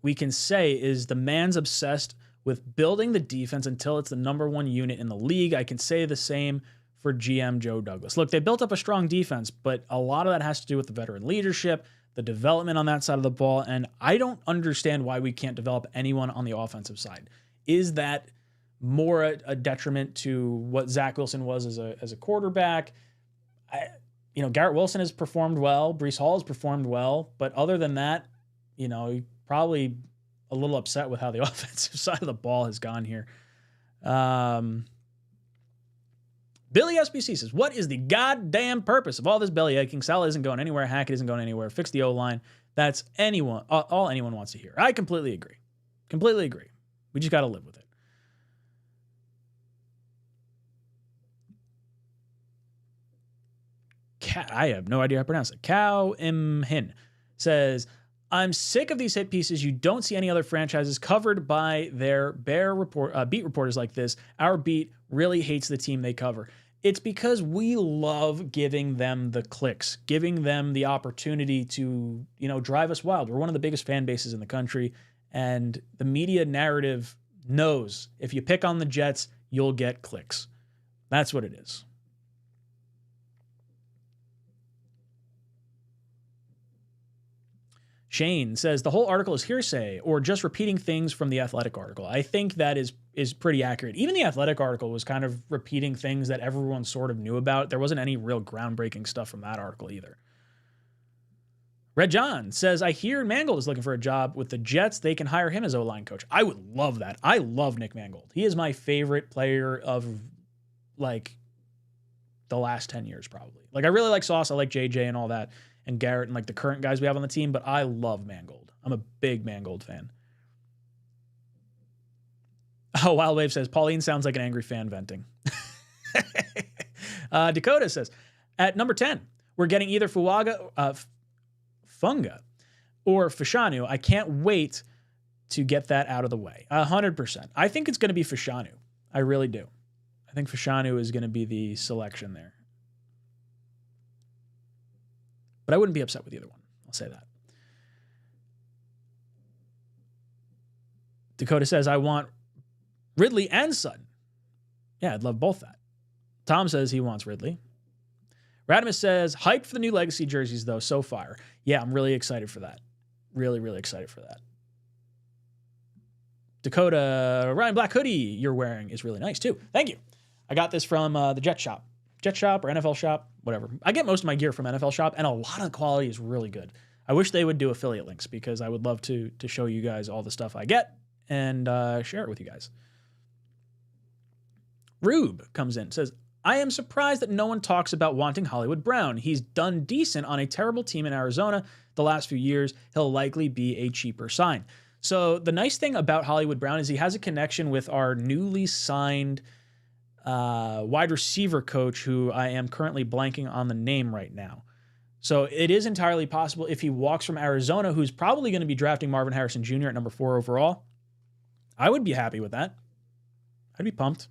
we can say is the man's obsessed with building the defense until it's the number 1 unit in the league. I can say the same for GM Joe Douglas. Look, they built up a strong defense, but a lot of that has to do with the veteran leadership, the development on that side of the ball, and I don't understand why we can't develop anyone on the offensive side. Is that more a detriment to what Zach Wilson was as a quarterback? Garrett Wilson has performed well. Breece Hall has performed well. But other than that, probably a little upset with how the offensive side of the ball has gone here. Billy SBC says, what is the goddamn purpose of all this belly aching? Saleh isn't going anywhere. Hackett isn't going anywhere. Fix the O-line. That's all anyone wants to hear. I completely agree. We just got to live with it. I have no idea how to pronounce it. 𝐂𝐿𝐴𝐚 says, I'm sick of these hit pieces. You don't see any other franchises covered by their beat reporters like this. Our beat really hates the team they cover. It's because we love giving them the clicks, giving them the opportunity to, drive us wild. We're one of the biggest fan bases in the country, and the media narrative knows if you pick on the Jets, you'll get clicks. That's what it is. Shane says the whole article is hearsay or just repeating things from the Athletic article. I think that is pretty accurate. Even the Athletic article was kind of repeating things that everyone sort of knew about. There wasn't any real groundbreaking stuff from that article either. Red John says, I hear Mangold is looking for a job with the Jets. They can hire him as O-line coach. I would love that. I love Nick Mangold. He is my favorite player of the last 10 years probably. I really like Sauce. I like JJ and all that. And Garrett and the current guys we have on the team, but I love Mangold. I'm a big Mangold fan. Oh, Wild Wave says, Pauline sounds like an angry fan venting. Dakota says, at number 10, we're getting either Funga or Fashanu. I can't wait to get that out of the way. 100%. I think it's going to be Fashanu. I really do. I think Fashanu is going to be the selection there. But I wouldn't be upset with either one. I'll say that. Dakota says, I want Ridley and Sutton. Yeah, I'd love both that. Tom says he wants Ridley. Radimus says, hyped for the new legacy jerseys, though, so far. Yeah, I'm really excited for that. Really, really excited for that. Dakota, Ryan Black hoodie you're wearing is really nice, too. Thank you. I got this from the Jet Shop. Jet Shop or NFL Shop, whatever. I get most of my gear from NFL Shop, and a lot of the quality is really good. I wish they would do affiliate links because I would love to show you guys all the stuff I get and share it with you guys. Rube comes in, says, I am surprised that no one talks about wanting Hollywood Brown. He's done decent on a terrible team in Arizona the last few years. He'll likely be a cheaper sign. So the nice thing about Hollywood Brown is he has a connection with our newly signed wide receiver coach, who I am currently blanking on the name right now. So it is entirely possible if he walks from Arizona, who's probably going to be drafting Marvin Harrison Jr. at number 4 overall. I would be happy with that. I'd be pumped.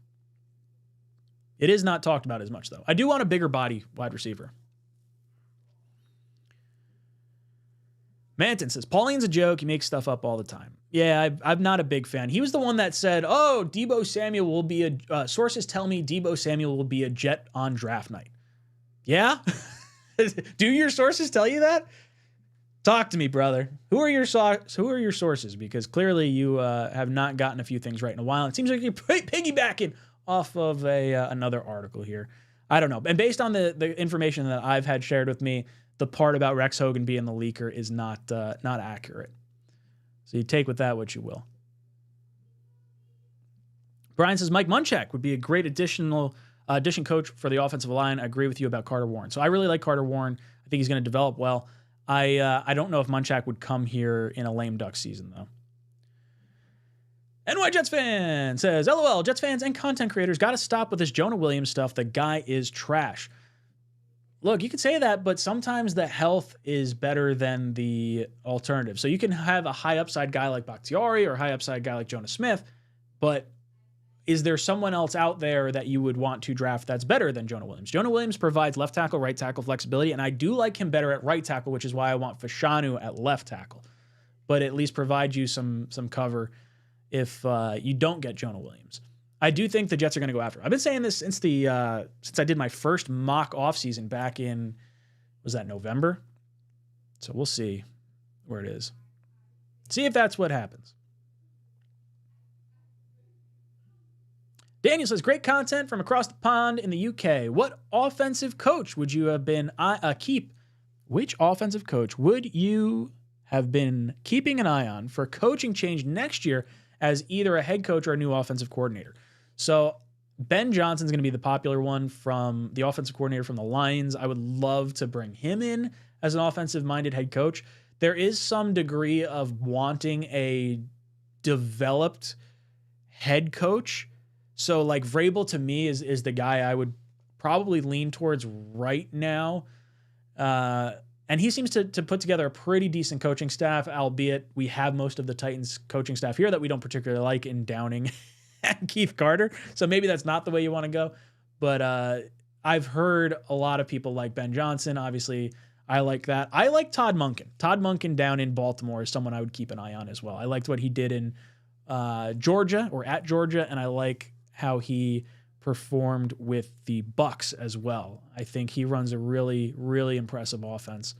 It is not talked about as much, though. I do want a bigger body wide receiver. Manton says, Pauline's a joke. He makes stuff up all the time. Yeah, I'm not a big fan. He was the one that said, Deebo Samuel will be sources tell me Deebo Samuel will be a Jet on draft night. Yeah? Do your sources tell you that? Talk to me, brother. Who are your sources? Because clearly you have not gotten a few things right in a while. It seems like you're piggybacking off of another article here. I don't know. And based on the information that I've had shared with me, the part about Rex Hogan being the leaker is not accurate. So you take with that what you will. Brian says Mike Munchak would be a great addition coach for the offensive line. I agree with you about Carter Warren. So I really like Carter Warren. I think he's going to develop well. I don't know if Munchak would come here in a lame duck season, though. NY Jets fan says, LOL, Jets fans and content creators got to stop with this Jonah Williams stuff. The guy is trash. Look, you could say that, but sometimes the health is better than the alternative. So you can have a high upside guy like Bakhtiari or a high upside guy like Jonah Smith, but is there someone else out there that you would want to draft that's better than Jonah Williams? Jonah Williams provides left tackle, right tackle flexibility, and I do like him better at right tackle, which is why I want Fashanu at left tackle, but at least provide you some cover if you don't get Jonah Williams. I do think the Jets are going to go after him. I've been saying this since I did my first mock offseason back in, was that November? So we'll see where it is. See if that's what happens. Daniel says, great content from across the pond in the UK. What offensive coach would you have been Which offensive coach would you have been keeping an eye on for coaching change next year as either a head coach or a new offensive coordinator? So Ben Johnson's going to be the popular one from the offensive coordinator from the Lions. I would love to bring him in as an offensive-minded head coach. There is some degree of wanting a developed head coach. So like Vrabel to me is the guy I would probably lean towards right now. And he seems to put together a pretty decent coaching staff, albeit we have most of the Titans coaching staff here that we don't particularly like in Downing and 𝐀𝐟𝐼R𝐿. So maybe that's not the way you want to go. But I've heard a lot of people like Ben Johnson. Obviously, I like that. I like Todd Monken. Todd Monken down in Baltimore is someone I would keep an eye on as well. I liked what he did in Georgia or at Georgia, and I like how he performed with the Bucks as well. I think he runs a really, really impressive offense.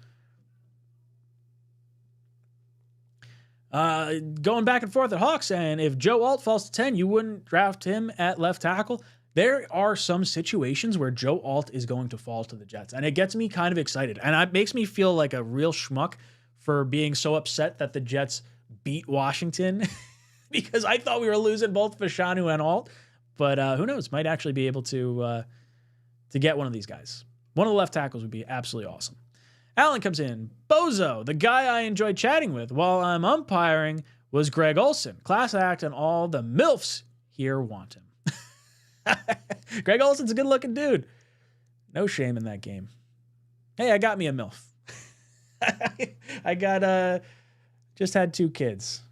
Going back and forth at Hawks, and if Joe Alt falls to 10, you wouldn't draft him at left tackle. There are some situations where Joe Alt is going to fall to the Jets, and it gets me kind of excited. And it makes me feel like a real schmuck for being so upset that the Jets beat Washington because I thought we were losing both Fashanu and Alt. But who knows? Might actually be able to get one of these guys. One of the left tackles would be absolutely awesome. Alan comes in. Bozo, the guy I enjoyed chatting with while I'm umpiring was Greg Olson. Class act, and all the MILFs here want him. Greg Olson's a good-looking dude. No shame in that game. Hey, I got me a MILF. I got just had 2 kids.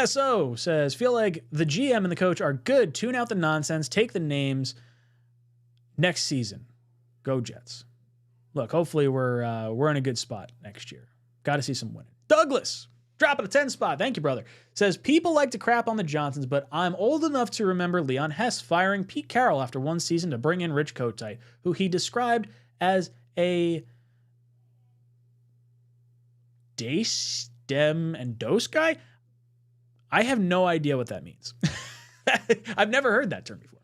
SO says, feel like the GM and the coach are good. Tune out the nonsense. Take the names next season. Go Jets. Look, hopefully we're in a good spot next year. Got to see some winning. Douglas, dropping a 10 spot. Thank you, brother. Says, people like to crap on the Johnsons, but I'm old enough to remember Leon Hess firing Pete Carroll after one season to bring in Rich Kotite, who he described as a Dace, Dem, and Dose guy. I have no idea what that means. I've never heard that term before.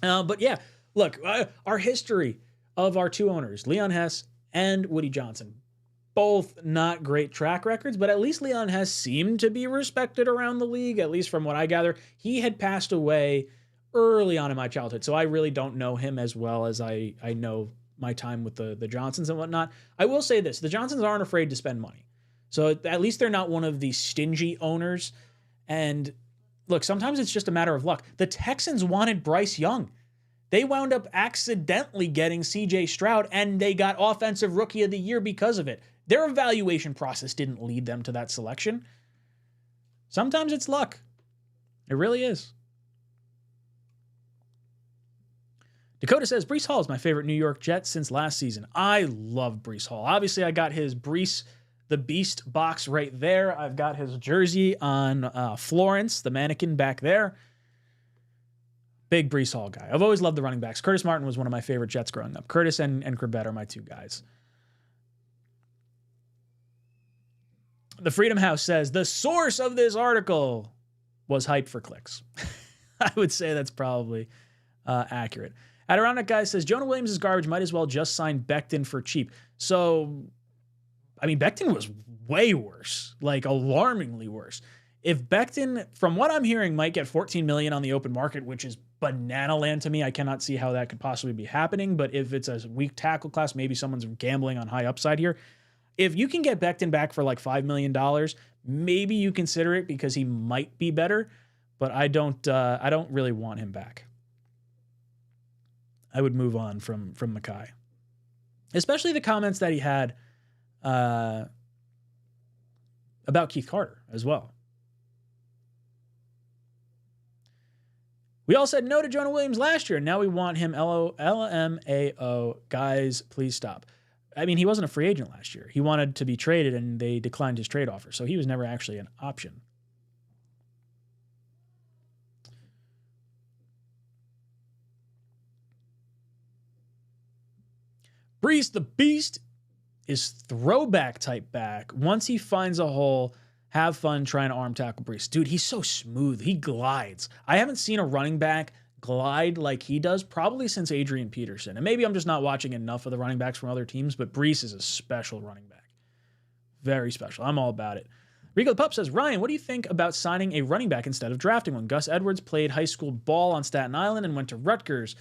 But yeah, look, our history of our 2 owners, Leon Hess and Woody Johnson, both not great track records, but at least Leon Hess seemed to be respected around the league, at least from what I gather. He had passed away early on in my childhood, so I really don't know him as well as I know my time with the Johnsons and whatnot. I will say this, the Johnsons aren't afraid to spend money. So at least they're not one of these stingy owners. And look, sometimes it's just a matter of luck. The Texans wanted Bryce Young. They wound up accidentally getting CJ Stroud, and they got Offensive Rookie of the Year because of it. Their evaluation process didn't lead them to that selection. Sometimes it's luck. It really is. Dakota says, Breece Hall is my favorite New York Jet since last season. I love Breece Hall. Obviously, I got his Breece the Beast box right there. I've got his jersey on Florence, the mannequin back there. Big Breece Hall guy. I've always loved the running backs. Curtis Martin was one of my favorite Jets growing up. Curtis and Corbett are my 2 guys. The Freedom House says, the source of this article was hype for clicks. I would say that's probably accurate. Adirondack Guy says, Jonah Williams is garbage. Might as well just sign Becton for cheap. So, I mean, Becton was way worse, like alarmingly worse. If Becton, from what I'm hearing, might get $14 million on the open market, which is banana land to me, I cannot see how that could possibly be happening. But if it's a weak tackle class, maybe someone's gambling on high upside here. If you can get Becton back for like $5 million, maybe you consider it because he might be better. But I don't really want him back. I would move on from Mekhi, especially the comments that he had about 𝐀𝐟𝐼R𝐿 as well. We all said no to Jonah Williams last year, and now we want him. LMAO. Guys, please stop. I mean, he wasn't a free agent last year. He wanted to be traded, and they declined his trade offer, so he was never actually an option. Breece the Beast is throwback type back. Once he finds a hole, have fun trying to arm tackle Breece. Dude, he's so smooth. He glides. I haven't seen a running back glide like he does probably since Adrian Peterson. And maybe I'm just not watching enough of the running backs from other teams, but Breece is a special running back. Very special. I'm all about it. Rico the Pup says, Ryan, what do you think about signing a running back instead of drafting one? Gus Edwards played high school ball on Staten Island and went to Rutgers.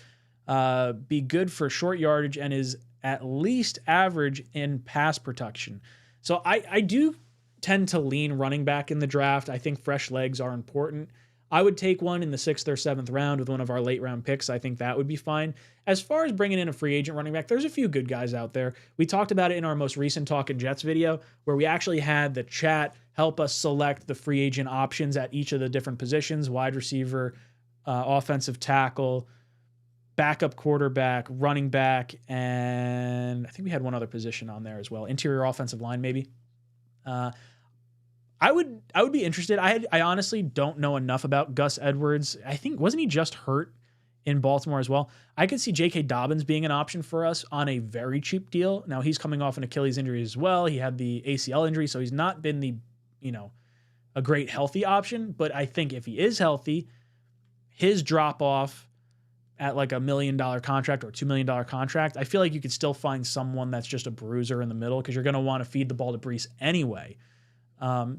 Be good for short yardage and is at least average in pass protection. So I do tend to lean running back in the draft. I think fresh legs are important. I would take one in the 6th or 7th round with one of our late round picks. I think that would be fine. As far as bringing in a free agent running back, there's a few good guys out there. We talked about it in our most recent Talkin' Jets video, where we actually had the chat help us select the free agent options at each of the different positions: wide receiver, offensive tackle, backup quarterback, running back, and I think we had one other position on there as well. Interior offensive line, maybe. I would be interested. I honestly don't know enough about Gus Edwards. I think, wasn't he just hurt in Baltimore as well? I could see J.K. Dobbins being an option for us on a very cheap deal. Now, he's coming off an Achilles injury as well. He had the ACL injury, so he's not been the, a great healthy option. But I think if he is healthy, his drop off at like $1 million contract or $2 million contract, I feel like you could still find someone that's just a bruiser in the middle, because you're going to want to feed the ball to Brees anyway.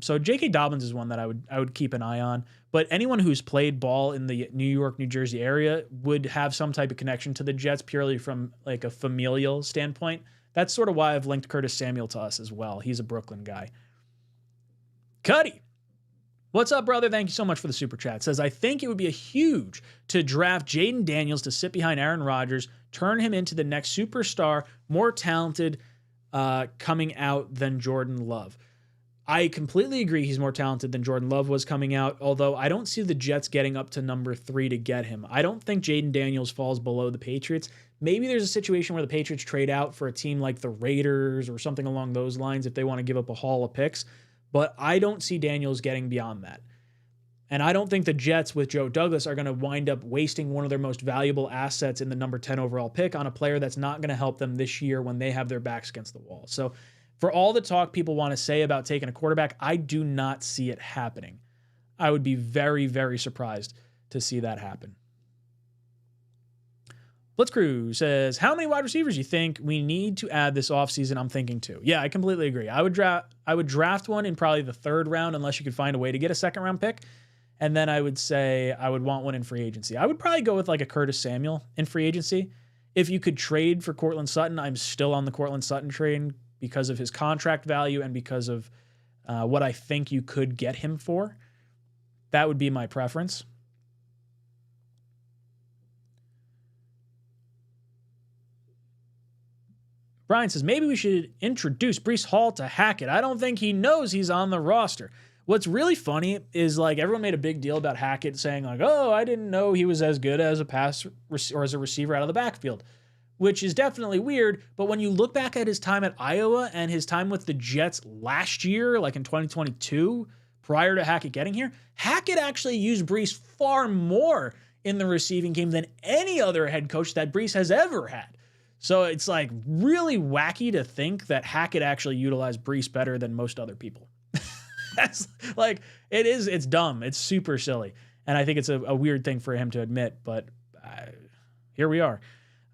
So J.K. Dobbins is one that I would keep an eye on. But anyone who's played ball in the New York, New Jersey area would have some type of connection to the Jets purely from like a familial standpoint. That's sort of why I've linked Curtis Samuel to us as well. He's a Brooklyn guy. Cuddy, what's up, brother? Thank you so much for the super chat. Says, I think it would be a huge to draft Jaden Daniels to sit behind Aaron Rodgers, turn him into the next superstar, more talented coming out than Jordan Love. I completely agree he's more talented than Jordan Love was coming out, although I don't see the Jets getting up to number 3 to get him. I don't think Jaden Daniels falls below the Patriots. Maybe there's a situation where the Patriots trade out for a team like the Raiders or something along those lines if they want to give up a haul of picks, but I don't see Daniels getting beyond that. And I don't think the Jets with Joe Douglas are going to wind up wasting one of their most valuable assets in the number 10 overall pick on a player that's not going to help them this year when they have their backs against the wall. So for all the talk people want to say about taking a quarterback, I do not see it happening. I would be very, very surprised to see that happen. Blitzcrew says, how many wide receivers do you think we need to add this offseason? I'm thinking 2. Yeah, I completely agree. I would draft one in probably the 3rd round unless you could find a way to get a 2nd round pick. And then I would say I would want one in free agency. I would probably go with like a Curtis Samuel in free agency. If you could trade for Courtland Sutton, I'm still on the Courtland Sutton train because of his contract value and because of what I think you could get him for. That would be my preference. Brian says, maybe we should introduce Breece Hall to Hackett. I don't think he knows he's on the roster. What's really funny is like everyone made a big deal about Hackett saying like, oh, I didn't know he was as good as a pass or as a receiver out of the backfield, which is definitely weird. But when you look back at his time at Iowa and his time with the Jets last year, like in 2022, prior to Hackett getting here, Hackett actually used Breece far more in the receiving game than any other head coach that Breece has ever had. So it's like really wacky to think that Hackett actually utilized Breece better than most other people. That's like, it's dumb. It's super silly. And I think it's a weird thing for him to admit, but here we are.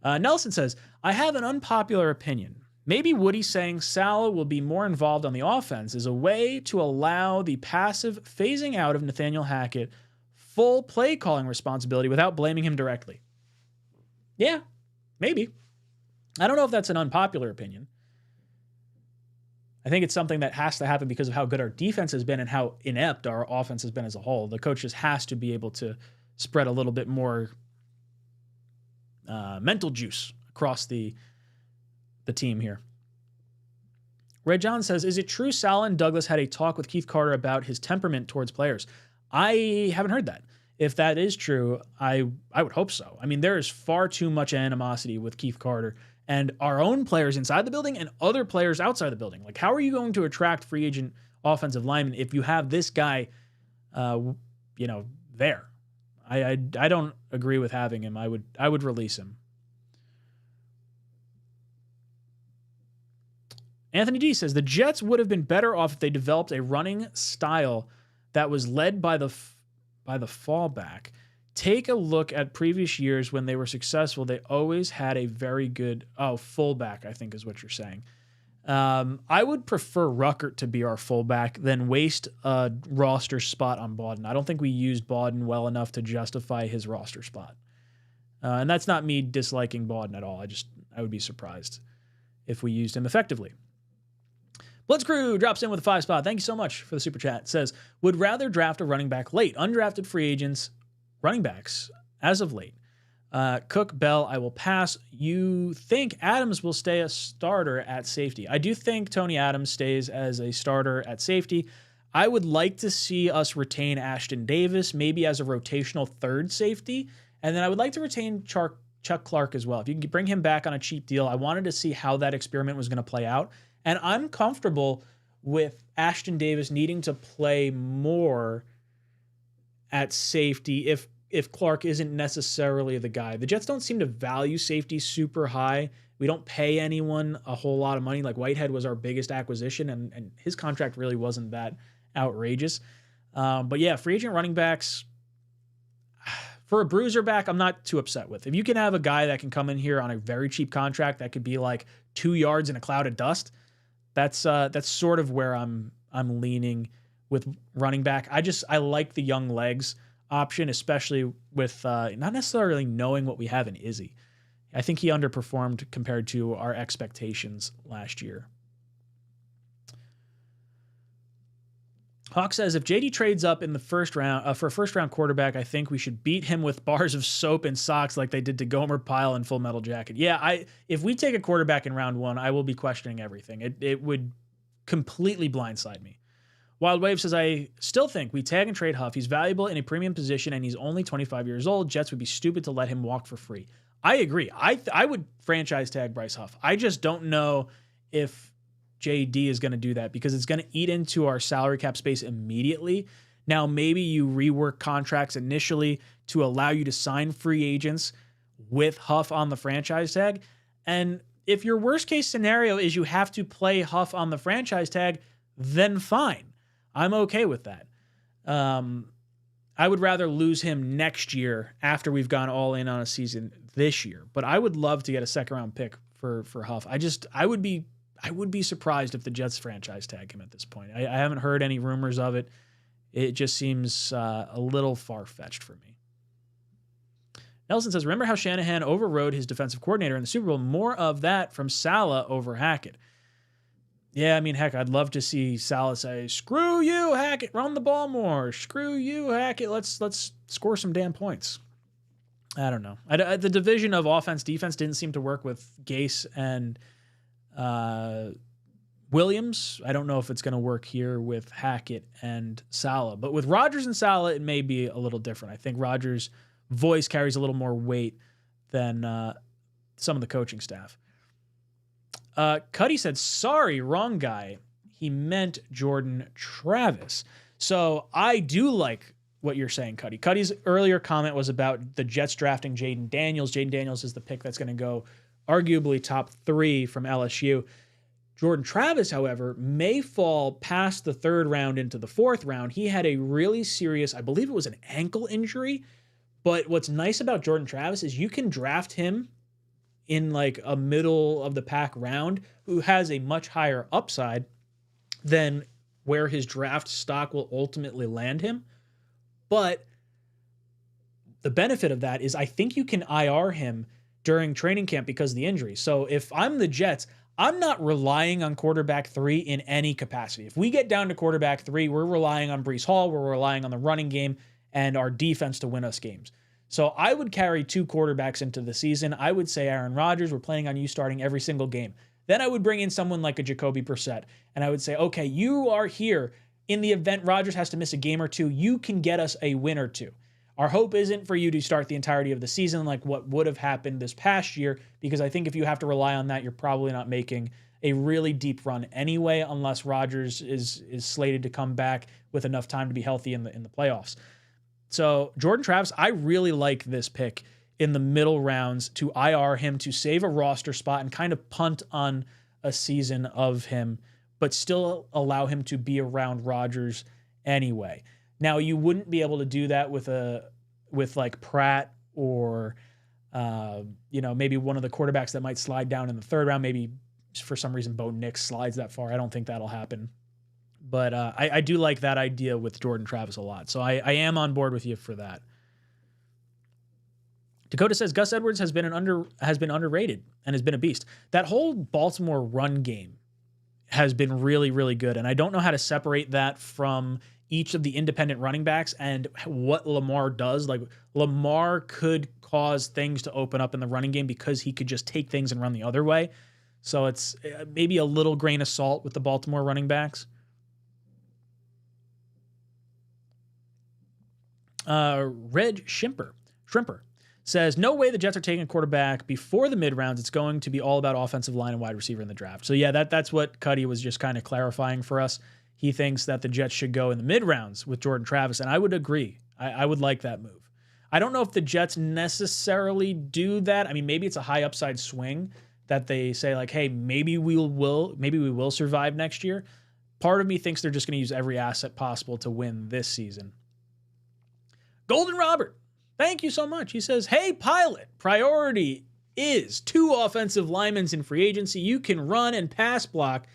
Nelson says, I have an unpopular opinion. Maybe Woody saying Salah will be more involved on the offense is a way to allow the passive phasing out of Nathaniel Hackett full play calling responsibility without blaming him directly. Yeah, maybe. I don't know if that's an unpopular opinion. I think it's something that has to happen because of how good our defense has been and how inept our offense has been as a whole. The coach just has to be able to spread a little bit more mental juice across the team here. Red John says, is it true Salah and Douglas had a talk with 𝐀𝐟𝐿 about his temperament towards players? I haven't heard that. If that is true, I would hope so. I mean, there is far too much animosity with 𝐀𝐟𝐿 and our own players inside the building and other players outside the building. Like, how are you going to attract free agent offensive linemen if you have this guy, there? I don't agree with having him. I would release him. Anthony D says the Jets would have been better off if they developed a running style that was led by the fallback. Take a look at previous years when they were successful. They always had a very good fullback, I think is what you're saying. I would prefer Ruckert to be our fullback than waste a roster spot on Bawden. I don't think we used Bawden well enough to justify his roster spot. And that's not me disliking Bawden at all. I would be surprised if we used him effectively. Bloods Crew drops in with a 5 spot. Thank you so much for the super chat. It says, would rather draft a running back late. Undrafted free agents, running backs as of late. Cook, Bell, I will pass. You think Adams will stay a starter at safety? I do think Tony Adams stays as a starter at safety. I would like to see us retain Ashton Davis, maybe as a rotational third safety. And then I would like to retain Chuck Clark as well. If you can bring him back on a cheap deal, I wanted to see how that experiment was going to play out. And I'm comfortable with Ashton Davis needing to play more at safety if Clark isn't necessarily the guy. The Jets don't seem to value safety super high. We don't pay anyone a whole lot of money. Like Whitehead was our biggest acquisition, and his contract really wasn't that outrageous. But yeah, free agent running backs, for a bruiser back, I'm not too upset with. If you can have a guy that can come in here on a very cheap contract that could be like 2 yards in a cloud of dust, that's sort of where I'm leaning with running back. I like the young legs option, especially with not necessarily knowing what we have in Izzy. I think he underperformed compared to our expectations last year. Hawk says, if JD trades up in the first round for a first-round quarterback, I think we should beat him with bars of soap and socks like they did to Gomer Pyle in Full Metal Jacket. Yeah, if we take a quarterback in round 1, I will be questioning everything. It would completely blindside me. Wild Wave says, I still think we tag and trade Huff. He's valuable in a premium position, and he's only 25 years old. Jets would be stupid to let him walk for free. I agree. I would franchise tag Bryce Huff. I just don't know if JD is going to do that because it's going to eat into our salary cap space immediately. Now, maybe you rework contracts initially to allow you to sign free agents with Huff on the franchise tag. And if your worst case scenario is you have to play Huff on the franchise tag, then fine. I'm okay with that. I would rather lose him next year after we've gone all in on a season this year. But I would love to get a second-round pick for Huff. I would be surprised if the Jets franchise tag him at this point. I haven't heard any rumors of it. It just seems a little far-fetched for me. Nelson says, remember how Shanahan overrode his defensive coordinator in the Super Bowl? More of that from Saleh over Hackett. Yeah, I mean, heck, I'd love to see Saleh say, screw you, Hackett, run the ball more. Screw you, Hackett, let's score some damn points. I don't know. The division of offense-defense didn't seem to work with Gase and Williams. I don't know if it's going to work here with Hackett and Saleh. But with Rodgers and Saleh, it may be a little different. I think Rodgers' voice carries a little more weight than some of the coaching staff. Cuddy said, sorry, wrong guy. He meant Jordan Travis. So I do like what you're saying, Cuddy. Cuddy's earlier comment was about the Jets drafting Jaden Daniels. Jaden Daniels is the pick that's going to go arguably top 3 from LSU. Jordan Travis, however, may fall past the 3rd round into the 4th round. He had a really serious, I believe it was an ankle injury. But what's nice about Jordan Travis is you can draft him in like a middle of the pack round who has a much higher upside than where his draft stock will ultimately land him. But the benefit of that is I think you can IR him during training camp because of the injury. So if I'm the Jets, I'm not relying on quarterback 3 in any capacity. If we get down to quarterback 3, we're relying on Breece Hall, we're relying on the running game and our defense to win us games. So I would carry 2 quarterbacks into the season. I would say Aaron Rodgers, we're planning on you starting every single game. Then I would bring in someone like a Jacoby Brissett, and I would say, okay, you are here in the event Rodgers has to miss a game or 2. You can get us a win or 2. Our hope isn't for you to start the entirety of the season like what would have happened this past year, because I think if you have to rely on that, you're probably not making a really deep run anyway, unless Rodgers is slated to come back with enough time to be healthy in the playoffs. So Jordan Travis, I really like this pick in the middle rounds to IR him, to save a roster spot and kind of punt on a season of him, but still allow him to be around Rodgers anyway. Now, you wouldn't be able to do that with like Pratt or maybe one of the quarterbacks that might slide down in the 3rd round. Maybe for some reason Bo Nix slides that far. I don't think that'll happen. But I do like that idea with Jordan Travis a lot. So I am on board with you for that. Dakota says Gus Edwards has been underrated and has been a beast. That whole Baltimore run game has been really, really good. And I don't know how to separate that from each of the independent running backs and what Lamar does. Like, Lamar could cause things to open up in the running game because he could just take things and run the other way. So it's maybe a little grain of salt with the Baltimore running backs. Red Shrimper says, no way the Jets are taking a quarterback before the mid-rounds. It's going to be all about offensive line and wide receiver in the draft. So yeah, that's what Cuddy was just kind of clarifying for us. He thinks that the Jets should go in the mid-rounds with Jordan Travis, and I would agree. I would like that move. I don't know if the Jets necessarily do that. I mean, maybe it's a high upside swing that they say like, hey, maybe we will survive next year. Part of me thinks they're just going to use every asset possible to win this season. Golden Robert, thank you so much. He says, hey, pilot, priority is 2 offensive linemen in free agency. You can run and pass block,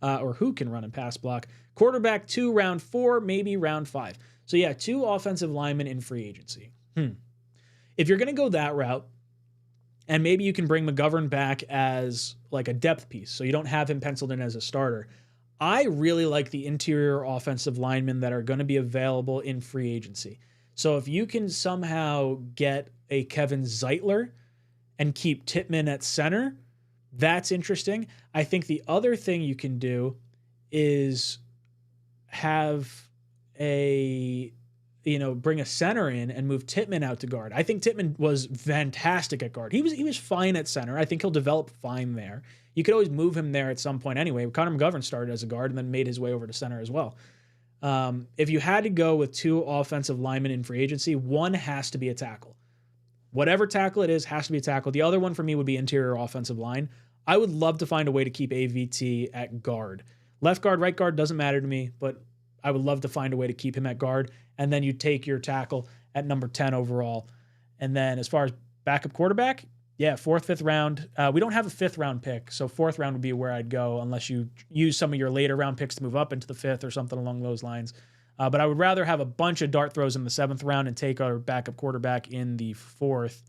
or who can run and pass block. Quarterback 2, round 4, maybe round 5. So yeah, 2 offensive linemen in free agency. If you're going to go that route, and maybe you can bring McGovern back as like a depth piece, so you don't have him penciled in as a starter. I really like the interior offensive linemen that are going to be available in free agency. So if you can somehow get a 𝐂𝐡𝐧𝐬𝐬 and keep Tippmann at center, that's interesting. I think the other thing you can do is have bring a center in and move Tippmann out to guard. I think Tippmann was fantastic at guard. He was fine at center. I think he'll develop fine there. You could always move him there at some point anyway. Connor McGovern started as a guard and then made his way over to center as well. If you had to go with 2 offensive linemen in free agency, one has to be a tackle. Whatever tackle it is has to be a tackle. The other one for me would be interior offensive line. I would love to find a way to keep AVT at guard. Left guard, right guard, doesn't matter to me, but I would love to find a way to keep him at guard. And then you take your tackle at number 10 overall. And then as far as backup quarterback, yeah, 4th, 5th round. We don't have a 5th round pick, so 4th round would be where I'd go unless you use some of your later round picks to move up into the 5th or something along those lines. But I would rather have a bunch of dart throws in the 7th round and take our backup quarterback in the 4th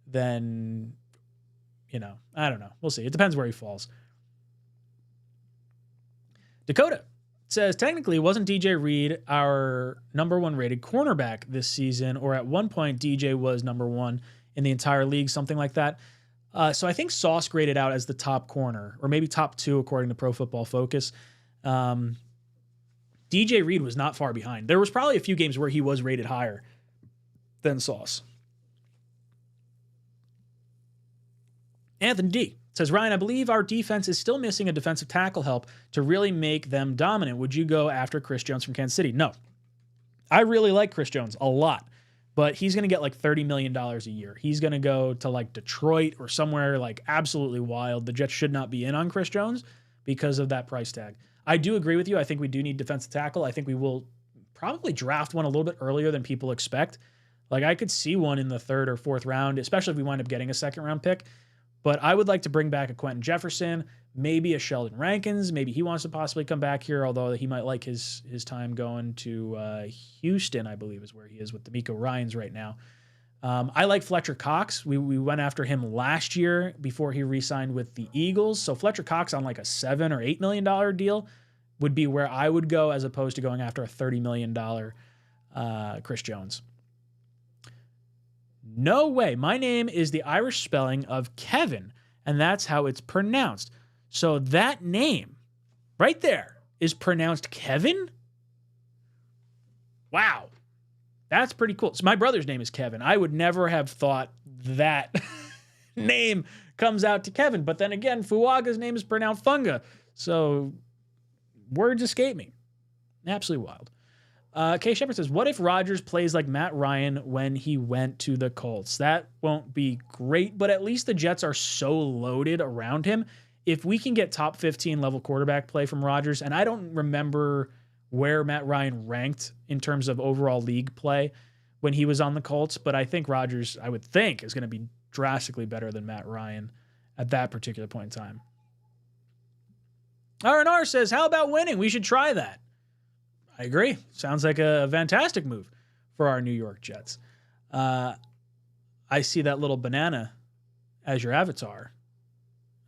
than, I don't know. We'll see. It depends where he falls. Dakota says, technically, wasn't DJ Reed our number 1 rated cornerback this season? Or at one point, DJ was number 1 in the entire league, something like that. So I think Sauce graded out as the top corner, or maybe top 2 according to Pro Football Focus. DJ Reed was not far behind. There was probably a few games where he was rated higher than Sauce. Anthony D says, Ryan, I believe our defense is still missing a defensive tackle help to really make them dominant. Would you go after Chris Jones from Kansas City? No. I really like Chris Jones a lot, but he's going to get like $30 million a year. He's going to go to like Detroit or somewhere like absolutely wild. The Jets should not be in on Chris Jones because of that price tag. I do agree with you. I think we do need defensive tackle. I think we will probably draft one a little bit earlier than people expect. Like I could see one in the 3rd or 4th round, especially if we wind up getting a 2nd round pick. But I would like to bring back a Quentin Jefferson, maybe a Sheldon Rankins. Maybe he wants to possibly come back here, although he might like his time going to Houston, I believe is where he is with the D'Amico Ryans right now. I like Fletcher Cox. We went after him last year before he re-signed with the Eagles. So Fletcher Cox on like a $7 or $8 million deal would be where I would go as opposed to going after a $30 million Chris Jones. No way. My name is the Irish spelling of Kevin, and that's how it's pronounced. So that name right there is pronounced Kevin? Wow. That's pretty cool. So my brother's name is Kevin. I would never have thought that name comes out to Kevin. But then again, Fuaga's name is pronounced Funga. So words escape me. Absolutely wild. K. Shepard says, what if Rodgers plays like Matt Ryan when he went to the Colts? That won't be great, but at least the Jets are so loaded around him. If we can get top 15 level quarterback play from Rodgers, and I don't remember where Matt Ryan ranked in terms of overall league play when he was on the Colts, but I think Rodgers, I would think, is going to be drastically better than Matt Ryan at that particular point in time. R&R says, how about winning? We should try that. I agree. Sounds like a fantastic move for our New York Jets. I see that little banana as your avatar.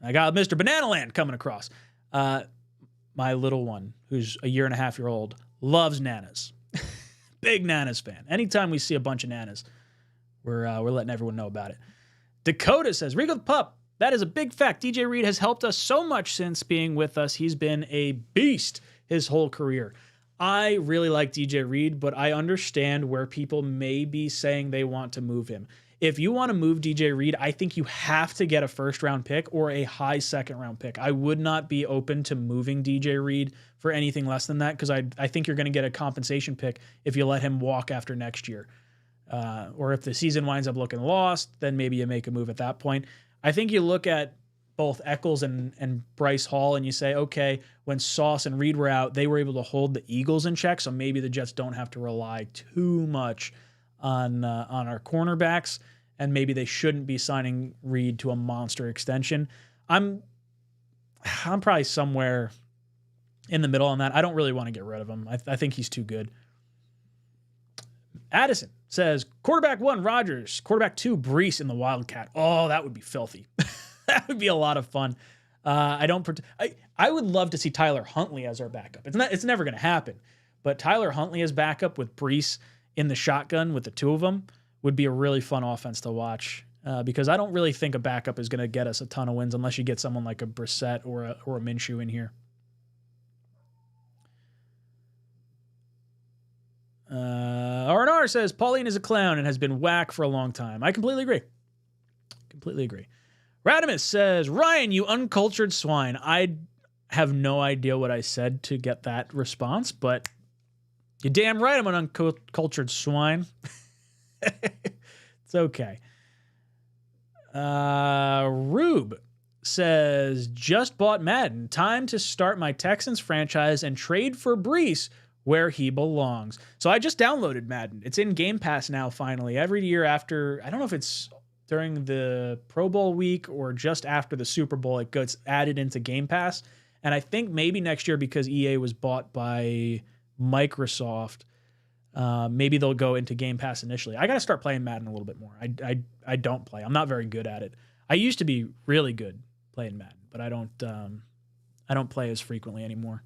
I got Mr. Banana Land coming across. my little one, who's a 1.5-year-old, loves nanas. Big nanas fan. Anytime we see a bunch of nanas, we're letting everyone know about it. Dakota says, Regal the Pup, that is a big fact. DJ Reed has helped us so much since being with us. He's been a beast his whole career. I really like DJ Reed, but I understand where people may be saying they want to move him. If you want to move DJ Reed, I think you have to get a first-round pick or a high second-round pick. I would not be open to moving DJ Reed for anything less than that because I think you're going to get a compensation pick if you let him walk after next year. Or if the season winds up looking lost, then maybe you make a move at that point. I think you look at both Eccles and Bryce Hall and you say, okay, when Sauce and Reed were out, they were able to hold the Eagles in check, so maybe the Jets don't have to rely too much on our cornerbacks, and maybe they shouldn't be signing Reed to a monster extension. I'm probably somewhere in the middle on that. I don't really want to get rid of him. I think he's too good. Addison says, quarterback 1, Rodgers. Quarterback 2, Brees in the Wildcat. Oh, that would be filthy. That would be a lot of fun. I would love to see Tyler Huntley as our backup. It's never going to happen. But Tyler Huntley as backup with Brees in the shotgun with the two of them would be a really fun offense to watch. Because I don't really think a backup is going to get us a ton of wins unless you get someone like a Brissett or a Minshew in here. R&R says, Pauline is a clown and has been whack for a long time. I completely agree. Completely agree. Radimus says, Ryan, you uncultured swine. I have no idea what I said to get that response, but you're damn right I'm an uncultured swine. It's okay. Rube says, just bought Madden. Time to start my Texans franchise and trade for Brees where he belongs. So I just downloaded Madden. It's in Game Pass now, finally. Every year after, I don't know if it's during the Pro Bowl week or just after the Super Bowl, it gets added into Game Pass. And I think maybe next year, because EA was bought by Microsoft, maybe they'll go into Game Pass initially. I got to start playing Madden a little bit more. I don't play. I'm not very good at it. I used to be really good playing Madden, but I don't play as frequently anymore.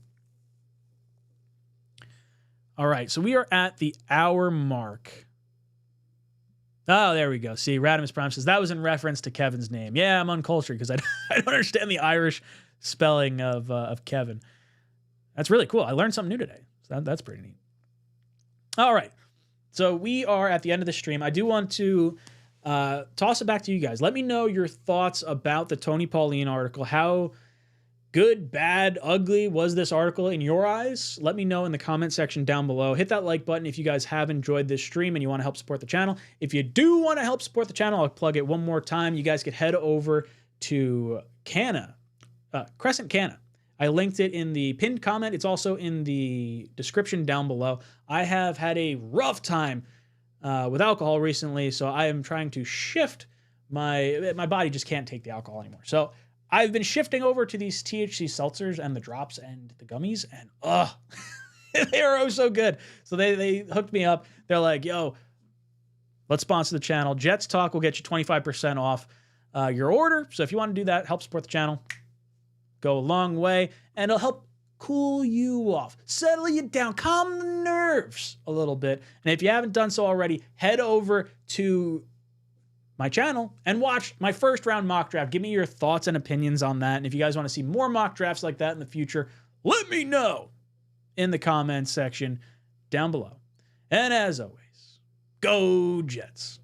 All right, so we are at the hour mark. Oh, there we go. See, Radimus Prime says, that was in reference to Kevin's name. Yeah, I'm uncultured because I don't understand the Irish spelling of Kevin. That's really cool. I learned something new today. So that's pretty neat. All right, so we are at the end of the stream. I do want to toss it back to you guys. Let me know your thoughts about the Tony Pauline article. How good, bad, ugly was this article in your eyes? Let me know in the comment section down below. Hit that like button if you guys have enjoyed this stream and you want to help support the channel. If you do want to help support the channel, I'll plug it one more time. You guys could head over to Crescent Canna. I linked it in the pinned comment. It's also in the description down below. I have had a rough time with alcohol recently, so I am trying to shift my body just can't take the alcohol anymore. So I've been shifting over to these THC seltzers and the drops and the gummies, and they are oh so good. So they hooked me up. They're like, yo, let's sponsor the channel. Jets Talk will get you 25% off your order. So if you want to do that, help support the channel. Go a long way, and it'll help cool you off, settle you down, calm the nerves a little bit. And if you haven't done so already, head over to my channel and watch my first round mock draft. Give me your thoughts and opinions on that. And if you guys want to see more mock drafts like that in the future, let me know in the comments section down below. And as always, go Jets.